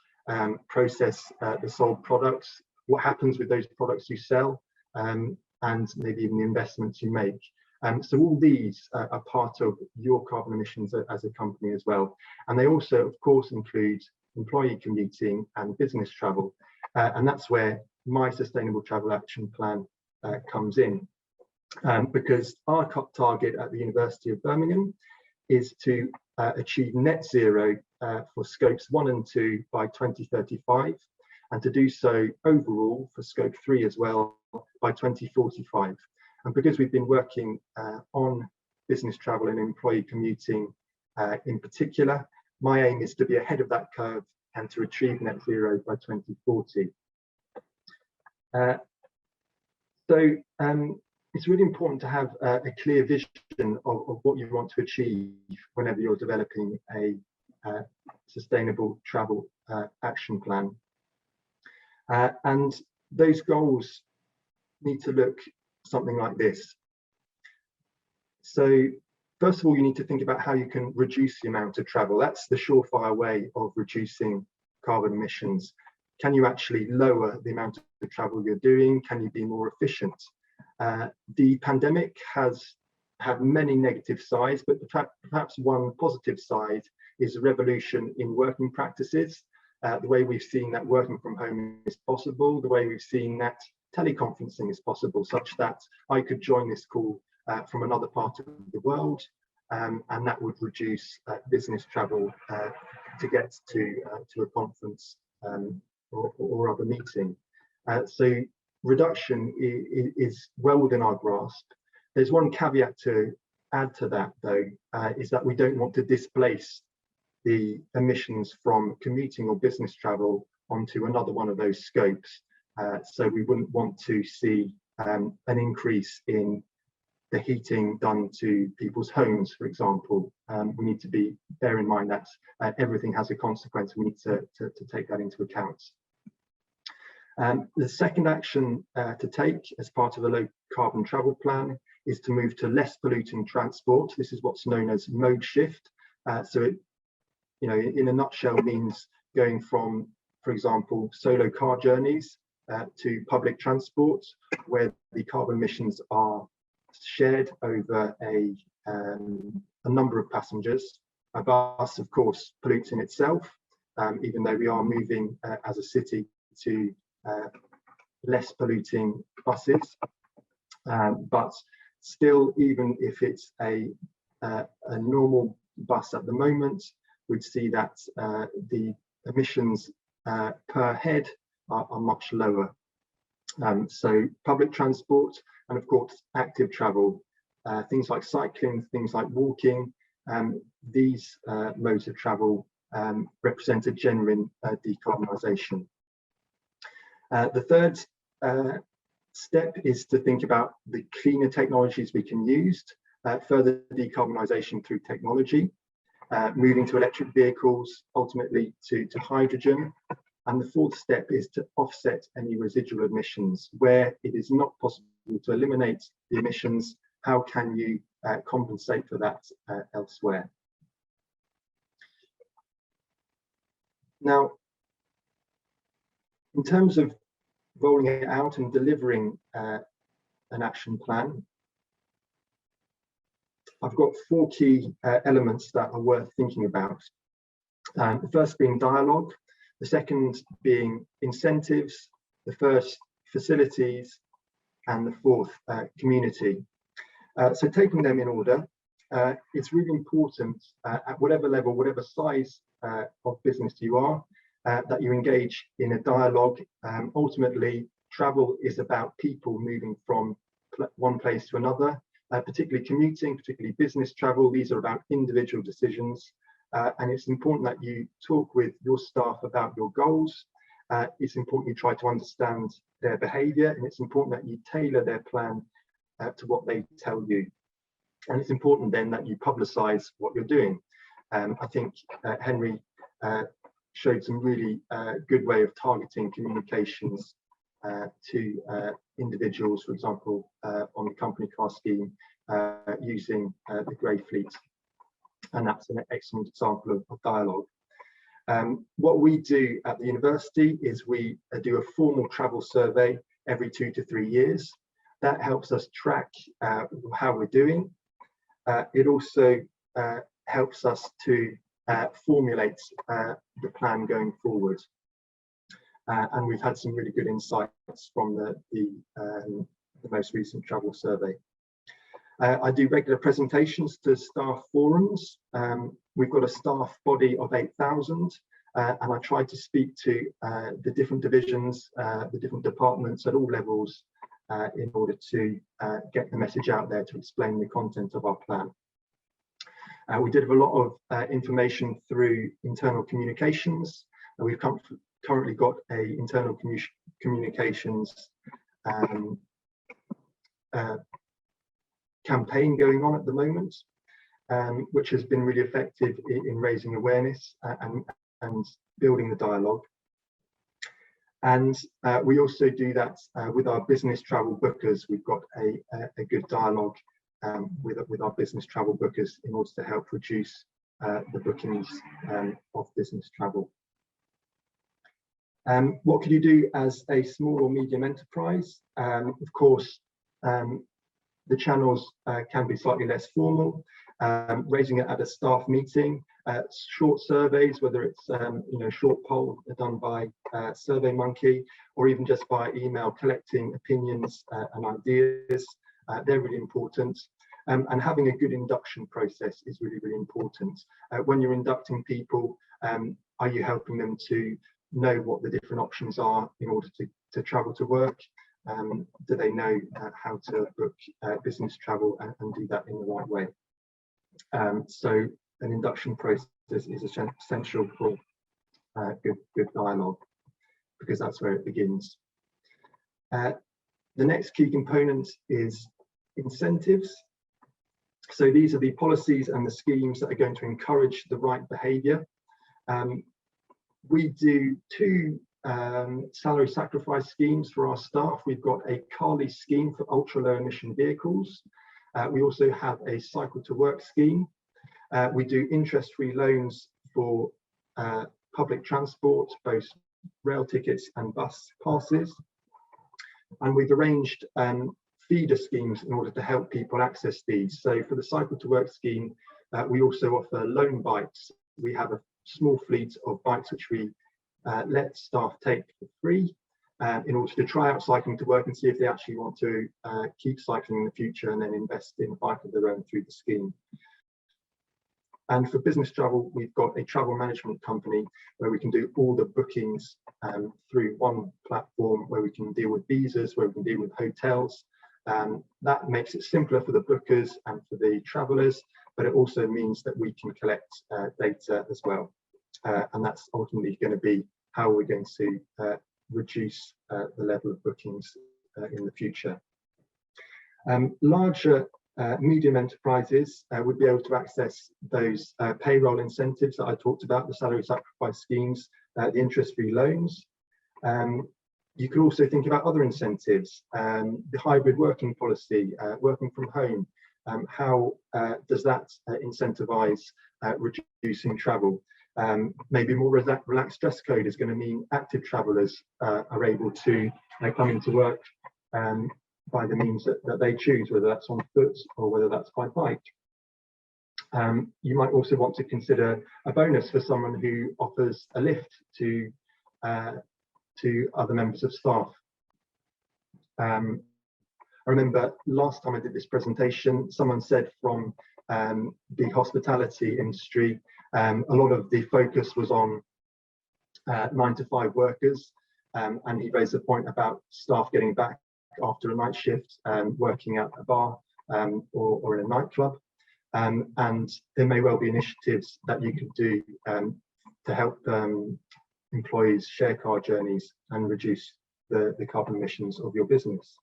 process the sold products, what happens with those products you sell, and maybe even the investments you make. So all these are part of your carbon emissions as a company as well. And they also, of course, include employee commuting and business travel. And that's where my Sustainable Travel Action Plan comes in. Because our target at the University of Birmingham is to achieve net zero for scopes 1 and 2 by 2035, and to do so overall for scope 3 as well by 2045. And because we've been working on business travel and employee commuting in particular, my aim is to be ahead of that curve and to achieve net zero by 2040. It's really important to have a clear vision of what you want to achieve whenever you're developing a sustainable travel action plan. And those goals need to look something like this. So first of all, you need to think about how you can reduce the amount of travel. That's the surefire way of reducing carbon emissions. Can you actually lower the amount of travel you're doing? Can you be more efficient? The pandemic has had many negative sides, but perhaps one positive side is a revolution in working practices. The way we've seen that working from home is possible, the way we've seen that teleconferencing is possible, such that I could join this call from another part of the world, and that would reduce business travel to get to a conference or other meeting. So reduction is well within our grasp. There's one caveat to add to that, though, is that we don't want to displace the emissions from commuting or business travel onto another one of those scopes. So we wouldn't want to see an increase in the heating done to people's homes, for example. We need to bear in mind that everything has a consequence. We need to take that into account. The second action to take as part of a low carbon travel plan is to move to less polluting transport. This is what's known as mode shift. So it, in a nutshell, means going from, for example, solo car journeys to public transport, where the carbon emissions are shared over a number of passengers. A bus, of course, pollutes in itself, even though we are moving as a city to less polluting buses. But still, even if it's a normal bus at the moment, we'd see that the emissions per head are much lower. So public transport and of course active travel, things like cycling, things like walking, these modes of travel represent a genuine decarbonisation. The third step is to think about the cleaner technologies we can use, further decarbonisation through technology, moving to electric vehicles, ultimately to hydrogen. And the fourth step is to offset any residual emissions. Where it is not possible to eliminate the emissions, how can you compensate for that elsewhere? Now, in terms of rolling it out and delivering an action plan, I've got 4 key elements that are worth thinking about. The first being dialogue, the second being incentives, the first facilities, and the fourth community. So taking them in order, it's really important at whatever level, whatever size of business you are, that you engage in a dialogue. Ultimately, travel is about people moving from one place to another, particularly commuting, particularly business travel. These are about individual decisions. And it's important that you talk with your staff about your goals. It's important you try to understand their behaviour, and it's important that you tailor their plan to what they tell you. And it's important then that you publicise what you're doing. I think Henry showed some really good way of targeting communications to individuals, for example, on the company car scheme, using the grey fleet. And that's an excellent example of dialogue. What we do at the university is we do a formal travel survey every 2 to 3 years. That helps us track how we're doing. It also helps us to formulate the plan going forward. And we've had some really good insights from the most recent travel survey. I do regular presentations to staff forums. We've got a staff body of 8,000, and I try to speak to the different divisions, the different departments at all levels in order to get the message out there to explain the content of our plan. We did have a lot of information through internal communications. We've currently got an internal communications campaign going on at the moment, which has been really effective in raising awareness and building the dialogue. And we also do that with our business travel bookers. We've got a good dialogue with our business travel bookers in order to help reduce the bookings of business travel. What can you do as a small or medium enterprise? Of course, the channels can be slightly less formal, raising it at a staff meeting, short surveys, whether it's short poll done by SurveyMonkey, or even just by email, collecting opinions and ideas. They're really important. And having a good induction process is really, really important. When you're inducting people, are you helping them to know what the different options are in order to travel to work? Do they know how to book business travel and do that in the right way? So an induction process is essential for good dialogue, because that's where it begins. The next key component is incentives. So these are the policies and the schemes that are going to encourage the right behaviour. We do 2 salary sacrifice schemes for our staff. We've got a car lease scheme for ultra low emission vehicles. We also have a cycle to work scheme. We do interest-free loans for public transport, both rail tickets and bus passes. And we've arranged feeder schemes in order to help people access these. So for the Cycle to Work scheme, we also offer loan bikes. We have a small fleet of bikes which we let staff take for free in order to try out cycling to work and see if they actually want to keep cycling in the future and then invest in a bike of their own through the scheme. And for business travel, we've got a travel management company where we can do all the bookings through one platform, where we can deal with visas, where we can deal with hotels. That makes it simpler for the bookers and for the travellers, but it also means that we can collect data as well. And that's ultimately going to be how we're going to reduce the level of bookings in the future. Larger medium enterprises would be able to access those payroll incentives that I talked about, the salary sacrifice schemes, the interest-free loans. You could also think about other incentives, the hybrid working policy, working from home. How does that incentivise reducing travel? Maybe more relaxed dress code is going to mean active travellers are able to come into work by the means that they choose, whether that's on foot or whether that's by bike. You might also want to consider a bonus for someone who offers a lift to other members of staff. I remember last time I did this presentation, someone said from the hospitality industry, a lot of the focus was on 9-to-5 workers, and he raised the point about staff getting back after a night shift, working at a bar or in a nightclub. And there may well be initiatives that you could do to help employees share car journeys and reduce the carbon emissions of your business.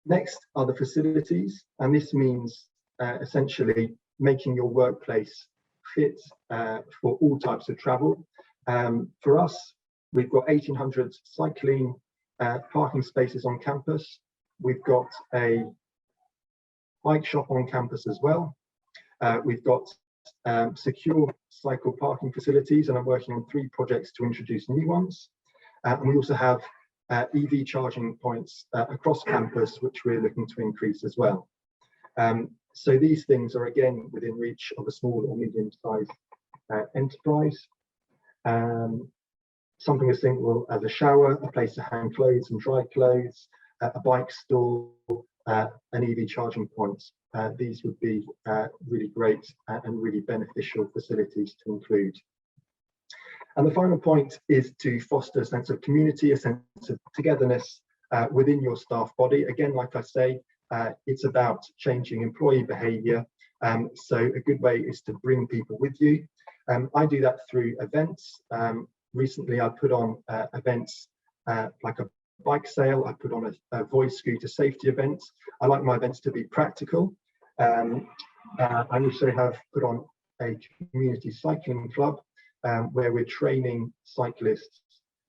Next are the facilities, and this means essentially making your workplace fit for all types of travel. For us, we've got 1,800 cycling parking spaces on campus. We've got a bike shop on campus as well. We've got secure cycle parking facilities, and I'm working on 3 projects to introduce new ones. And we also have EV charging points across campus, which we're looking to increase as well. So these things are again within reach of a small or medium-sized enterprise. Something as simple as a shower, a place to hang clothes and dry clothes, a bike store, an EV charging point. These would be really great and really beneficial facilities to include. And the final point is to foster a sense of community, a sense of togetherness within your staff body. Again, like I say, it's about changing employee behaviour. So a good way is to bring people with you. I do that through events. Recently, I put on events like a bike sale. I put on a voice scooter safety event. I like my events to be practical. I also have put on a community cycling club where we're training cyclists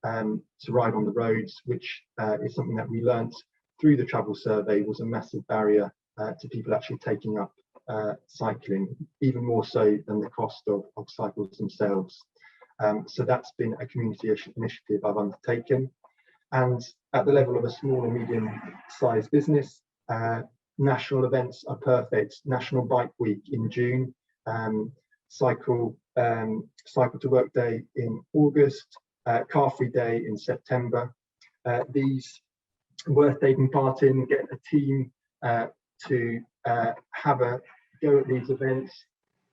to ride on the roads, which is something that we learnt through the travel survey was a massive barrier to people actually taking up cycling, even more so than the cost of cycles themselves. So that's been a community initiative I've undertaken. And at the level of a small or medium-sized business, national events are perfect. National Bike Week in June, Cycle to Work Day in August, Car Free Day in September. These worth taking part in, get a team to have a go at these events.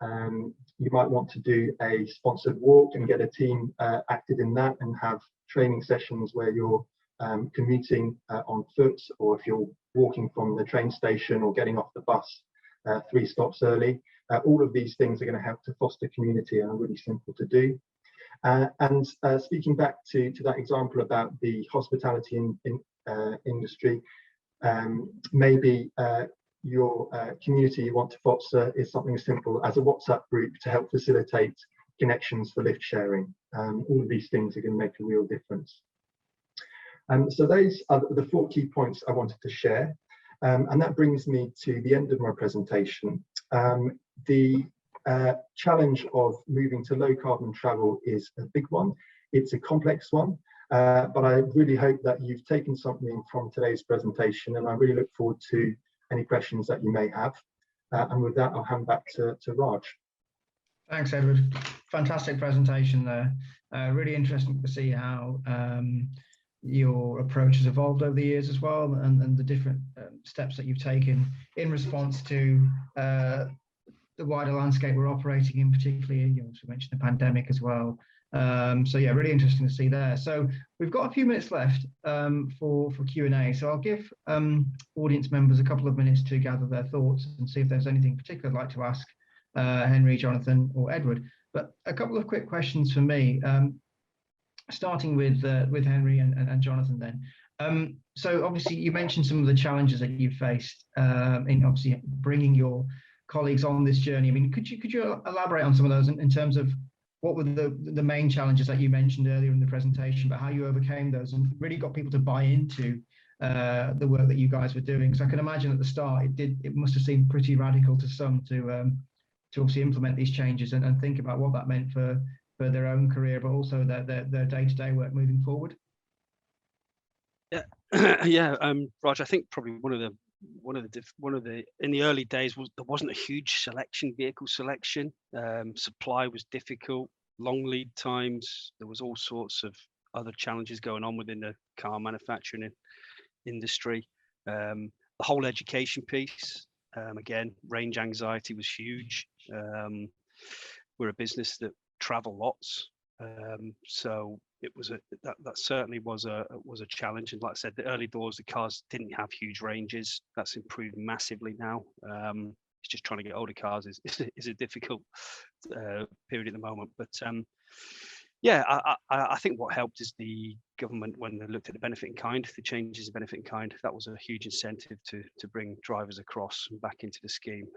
You might want to do a sponsored walk and get a team active in that and have training sessions where you're commuting on foot, or if you're walking from the train station or getting off the bus 3 stops early. All of these things are going to help to foster community and are really simple to do. And speaking back to that example about the hospitality industry, maybe your community you want to foster is something as simple as a WhatsApp group to help facilitate connections for lift sharing. All of these things are going to make a real difference. So those are the 4 key points I wanted to share. And that brings me to the end of my presentation. The challenge of moving to low carbon travel is a big one. It's a complex one. But I really hope that you've taken something from today's presentation, and I really look forward to any questions that you may have. And with that, I'll hand back to Raj. Thanks, Edward. Fantastic presentation there. Really interesting to see how your approach has evolved over the years as well, and the different steps that you've taken in response to the wider landscape we're operating in, particularly, you also mentioned the pandemic as well. So yeah, really interesting to see there. So we've got a few minutes left for Q&A. So I'll give audience members a couple of minutes to gather their thoughts and see if there's anything particular I'd like to ask Henry, Jonathan, or Edward. But a couple of quick questions for me, starting with Henry and Jonathan then. So obviously you mentioned some of the challenges that you faced in obviously bringing your colleagues on this journey. I mean, could you elaborate on some of those in terms of what were the main challenges that you mentioned earlier in the presentation, but how you overcame those and really got people to buy into the work that you guys were doing? Because I can imagine at the start it must have seemed pretty radical to some to obviously implement these changes and think about what that meant for their own career, but also their day-to-day work moving forward. Yeah, yeah, Raj, I think probably one of the in the early days there wasn't a huge vehicle selection. Supply was difficult, long lead times. There was all sorts of other challenges going on within the car manufacturing industry. The whole education piece, again, range anxiety was huge. We're a business that travel lots, so it was that certainly was a challenge. And like I said, the early doors, the cars didn't have huge ranges. That's improved massively now. It's just trying to get older cars is a difficult period at the moment. But yeah, I think what helped is the government, when they looked at the benefit in kind, the changes in benefit in kind, that was a huge incentive to bring drivers across and back into the scheme.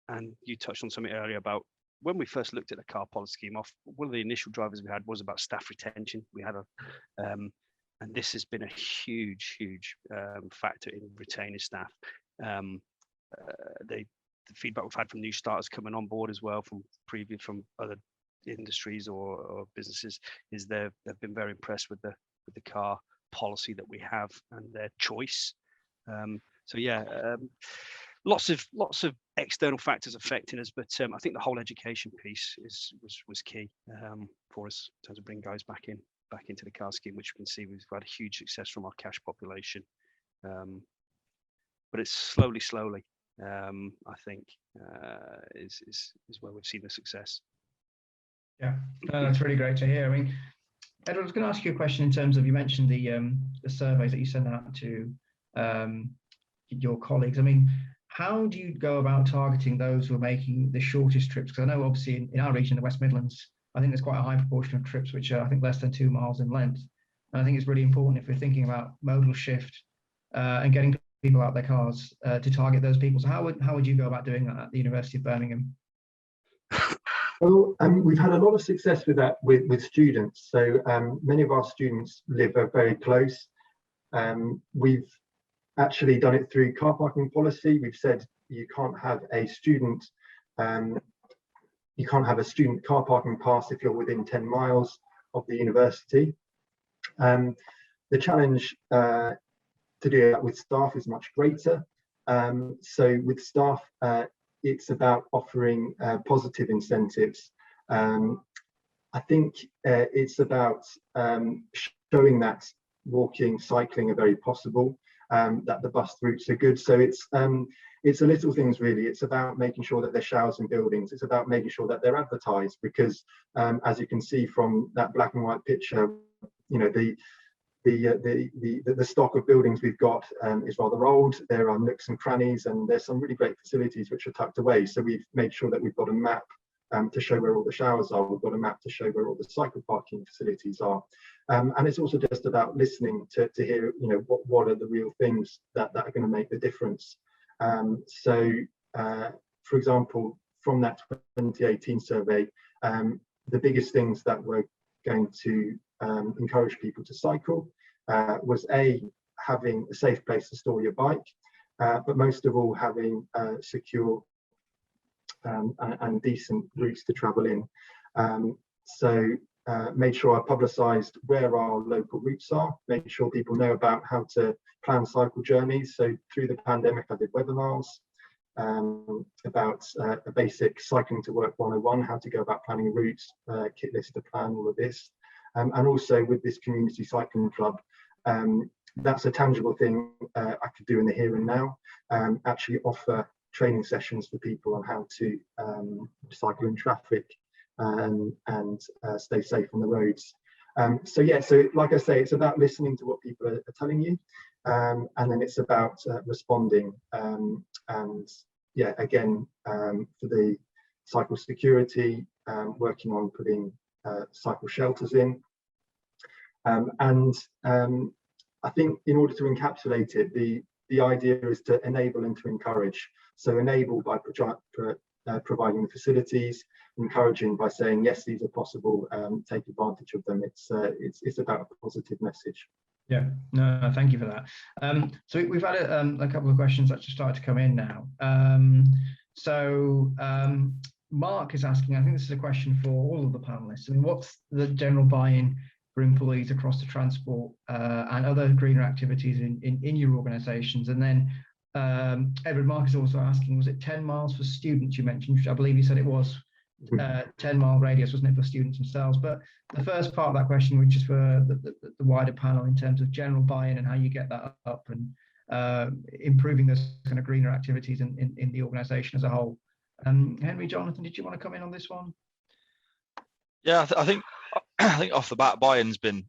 And you touched on something earlier about when we first looked at the car policy scheme off, one of the initial drivers we had was about staff retention. We had and this has been a huge factor in retaining staff. The feedback we've had from new starters coming on board as well from other industries or businesses is they've been very impressed with the car policy that we have and their choice. So yeah, lots of external factors affecting us, but I think the whole education piece was key for us in terms of bringing guys back into the car scheme, which we can see we've had a huge success from our cash population. But it's slowly, I think, is where we've seen the success. Yeah, that's really great to hear. I mean, Edward, I was going to ask you a question in terms of, you mentioned the surveys that you send out to your colleagues. I mean, how do you go about targeting those who are making the shortest trips? Because I know obviously in our region, the West Midlands, I think there's quite a high proportion of trips which are, I think, less than 2 miles in length. And I think it's really important if we're thinking about modal shift and getting people out their cars to target those people. So how would you go about doing that at the University of Birmingham? Well, we've had a lot of success with that with students. So many of our students live very close. We've actually done it through car parking policy. We've said you can't have a student car parking pass if you're within 10 miles of the university. The challenge to do that with staff is much greater. So with staff, it's about offering positive incentives. I think it's about showing that walking, cycling are very possible, that the bus routes are good. So it's the little things really. It's about making sure that there's showers in buildings. It's about making sure that they're advertised, because as you can see from that black and white picture, you know, the stock of buildings we've got is rather old. There are nooks and crannies, and there's some really great facilities which are tucked away. So we've made sure that we've got a map to show where all the showers are. We've got a map to show where all the cycle parking facilities are. And it's also just about listening to hear, you know, what are the real things that are going to make the difference. So, for example, from that 2018 survey, the biggest things that were going to encourage people to cycle was having a safe place to store your bike, but most of all having secure and decent routes to travel in. So made sure I publicised where our local routes are, made sure people know about how to plan cycle journeys. So through the pandemic, I did webinars about a basic cycling to work 101, how to go about planning routes, kit list to plan, all of this. And also with this community cycling club, that's a tangible thing I could do in the here and now, actually offer training sessions for people on how to cycle in traffic and stay safe on the roads. So yeah, so like I say, it's about listening to what people are telling you, and then it's about responding. And yeah, again, for the cycle security, working on putting cycle shelters in. I think in order to encapsulate it, the idea is to enable and to encourage. So enable by providing the facilities, encouraging by saying, yes, these are possible, take advantage of them. It's about a positive message. Yeah, no, thank you for that. So we've had a couple of questions that just started to come in now. Mark is asking, I think this is a question for all of the panelists. I mean, what's the general buy-in for employees across the transport and other greener activities in your organisations? And then Edward, Mark is also asking, was it 10 miles for students you mentioned, which I believe you said it was 10-mile radius, wasn't it, for students themselves? But the first part of that question, which is for the wider panel in terms of general buy-in and how you get that up and improving those kind of greener activities in the organisation as a whole. Henry, Jonathan, did you want to come in on this one? Yeah, I think off the bat, buy-in's been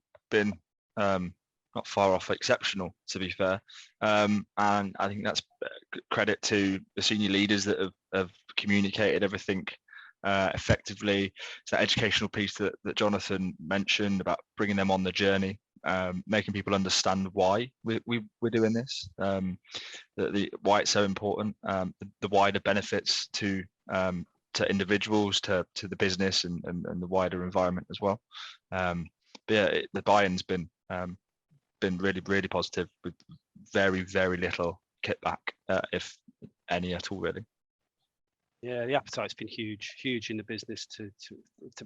not far off exceptional, to be fair, and I think that's credit to the senior leaders that have communicated everything effectively. It's that educational piece that Jonathan mentioned about bringing them on the journey, making people understand why we're doing this, why it's so important, the wider benefits to individuals, to the business and the wider environment as well. But yeah, the buy-in's been really, really positive, with very, very little kickback, if any at all, really. Yeah, the appetite's been huge in the business to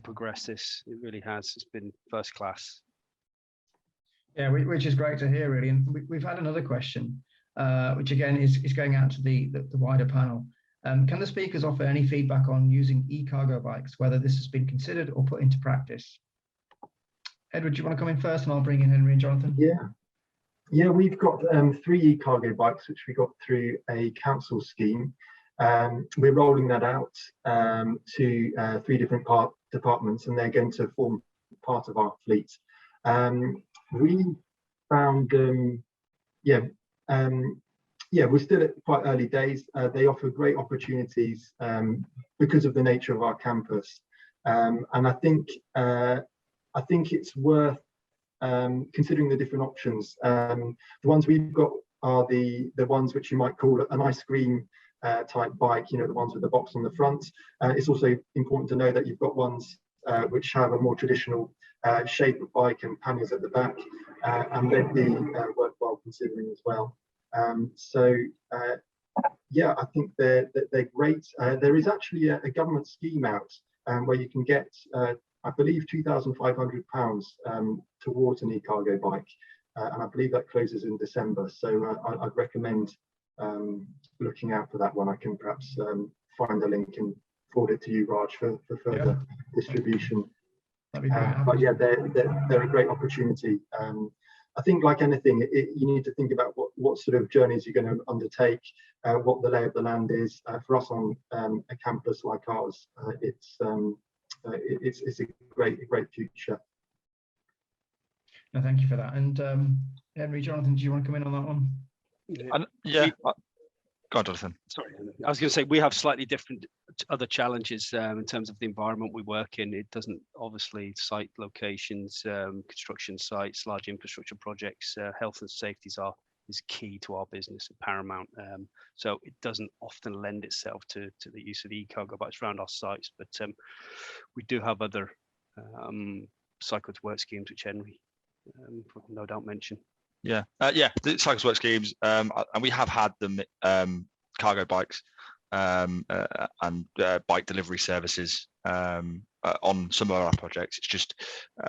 progress this. It really has. It's been first class. Yeah, which is great to hear, really. And we've had another question, which again is going out to the wider panel. Can the speakers offer any feedback on using e-cargo bikes, whether this has been considered or put into practice? Edward, do you want to come in first, and I'll bring in Henry and Jonathan? Yeah, we've got 3 e-cargo bikes, which we got through a council scheme. We're rolling that out to 3 different departments, and they're going to form part of our fleet. We found, we're still at quite early days. They offer great opportunities because of the nature of our campus, and I think it's worth considering the different options. The ones we've got are the ones which you might call an ice cream type bike, you know, the ones with the box on the front. It's also important to know that you've got ones which have a more traditional shape of bike and panniers at the back, and they'd be worthwhile considering as well. Yeah, I think they're great. There is actually a government scheme out where you can get, I believe, £2,500 towards an e-cargo bike, and I believe that closes in December. So I'd recommend looking out for that one. I can perhaps find the link and forward it to you, Raj, for further distribution. That'd be great. But yeah, they're a great opportunity. I think, like anything, you need to think about what sort of journeys you're going to undertake, what the lay of the land is. For us on a campus like ours, it's a great future. No, thank you for that. And Henry, Jonathan, do you want to come in on that one? Go on, Jonathan. Sorry, I was going to say we have slightly different other challenges in terms of the environment we work in. It doesn't, obviously, site locations, construction sites, large infrastructure projects, health and safety is key to our business and paramount. So it doesn't often lend itself to the use of e-cargo bikes around our sites, but we do have other cycle to work schemes, which Henry no doubt mention. The cycle to work schemes, and we have had them cargo bikes and bike delivery services on some of our projects. It's just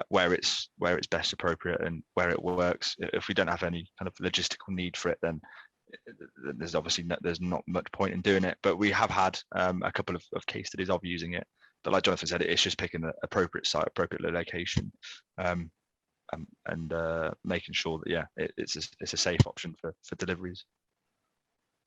where it's best appropriate and where it works. If we don't have any kind of logistical need for it, then there's obviously there's not much point in doing it. But we have had a couple of case studies of using it. But like Jonathan said, it's just picking the appropriate site, appropriate location, and making sure that it's a safe option for deliveries.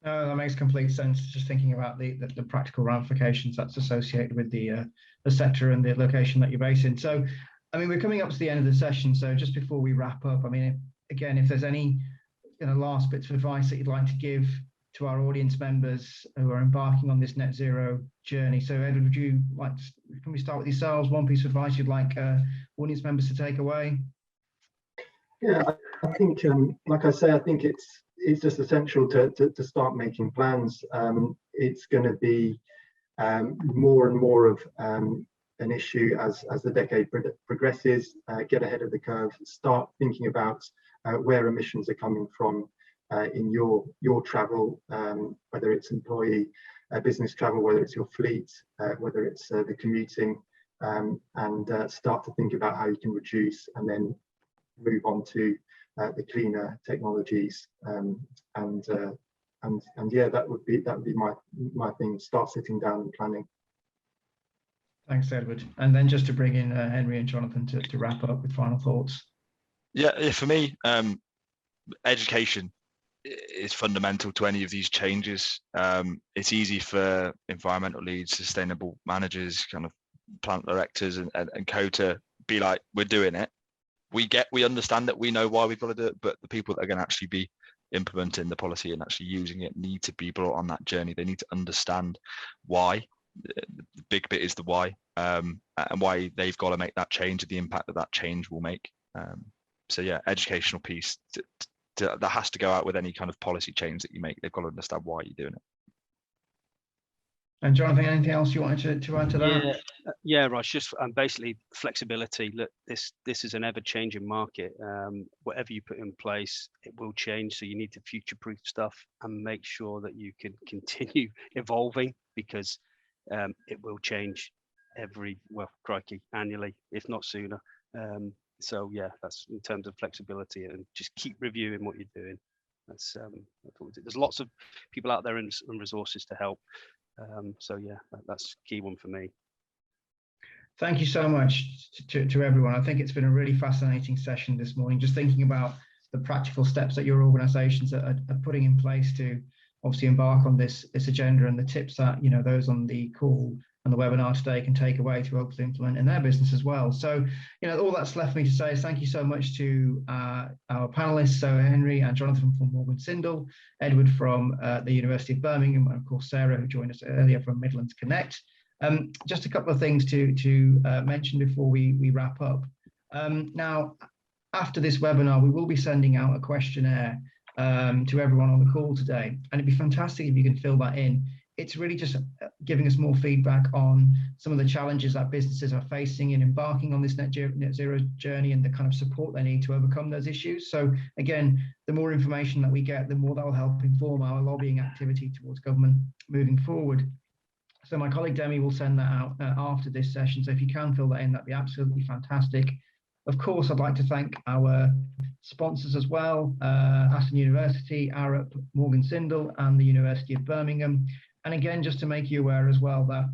No, that makes complete sense. Just thinking about the practical ramifications that's associated with the sector and the location that you're based in. So, I mean, we're coming up to the end of the session. So just before we wrap up, I mean, again, if there's any last bits of advice that you'd like to give to our audience members who are embarking on this net zero journey. So Edward, would you like can we start with yourselves? One piece of advice you'd like audience members to take away? Yeah, I think, like I say, I think it's just essential to start making plans. It's going to be more and more of an issue as the decade progresses. Get ahead of the curve, start thinking about where emissions are coming from in your travel, whether it's employee business travel, whether it's your fleet, whether it's the commuting, and start to think about how you can reduce and then move on to the cleaner technologies, and yeah, that would be my thing. Start sitting down and planning. Thanks, Edward. And then just to bring in Henry and Jonathan to wrap up with final thoughts. Yeah, for me, education is fundamental to any of these changes. It's easy for environmental leads, sustainable managers, kind of plant directors and co to be like, we're doing it. We understand that, we know why we've got to do it, but the people that are going to actually be implementing the policy and actually using it need to be brought on that journey. They need to understand why. The big bit is the why, and why they've got to make that change and the impact that change will make. So yeah, educational piece that has to go out with any kind of policy change that you make. They've got to understand why you're doing it. And Jonathan, anything else you wanted to add to that? Yeah, Raj, just basically flexibility. Look, this is an ever-changing market. Whatever you put in place, it will change. So you need to future-proof stuff and make sure that you can continue evolving, because it will change annually, if not sooner. So yeah, that's in terms of flexibility, and just keep reviewing what you're doing. That's there's lots of people out there and resources to help. So yeah, that's a key one for me. Thank you so much to everyone. I think it's been a really fascinating session this morning, just thinking about the practical steps that your organizations are putting in place to obviously embark on this agenda, and the tips that those on the call and the webinar today can take away to hopefully implement in their business as well. So, all that's left me to say is thank you so much to our panelists, so Henry and Jonathan from Morgan Sindall, Edward from the University of Birmingham, and of course Sarah, who joined us earlier from Midlands Connect. Just a couple of things to mention before we wrap up. Now, after this webinar, we will be sending out a questionnaire to everyone on the call today, and it'd be fantastic if you can fill that in. It's really just giving us more feedback on some of the challenges that businesses are facing in embarking on this net zero journey, and the kind of support they need to overcome those issues. So again, the more information that we get, the more that will help inform our lobbying activity towards government moving forward. So my colleague Demi will send that out after this session. So if you can fill that in, that'd be absolutely fantastic. Of course, I'd like to thank our sponsors as well, Aston University, Arup, Morgan Sindall, and the University of Birmingham. And again, just to make you aware as well that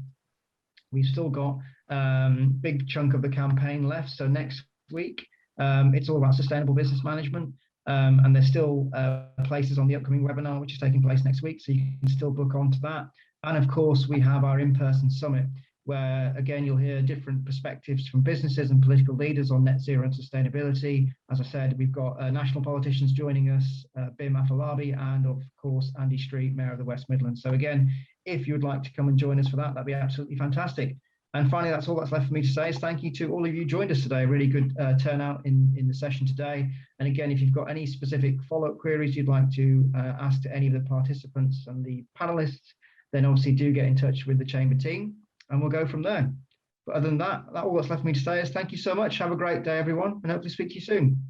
we've still got a big chunk of the campaign left. So next week, it's all about sustainable business management. And there's still places on the upcoming webinar, which is taking place next week. So you can still book onto that. And of course, we have our in-person summit, where again, you'll hear different perspectives from businesses and political leaders on net zero and sustainability. As I said, we've got national politicians joining us, Bim Afolabi, and of course, Andy Street, Mayor of the West Midlands. So again, if you'd like to come and join us for that, that'd be absolutely fantastic. And finally, that's all that's left for me to say is thank you to all of you who joined us today. Really good turnout in the session today. And again, if you've got any specific follow-up queries you'd like to ask to any of the participants and the panelists, then obviously do get in touch with the Chamber team, and we'll go from there. But other than that, all that's left for me to say is thank you so much. Have a great day, everyone, and hopefully speak to you soon.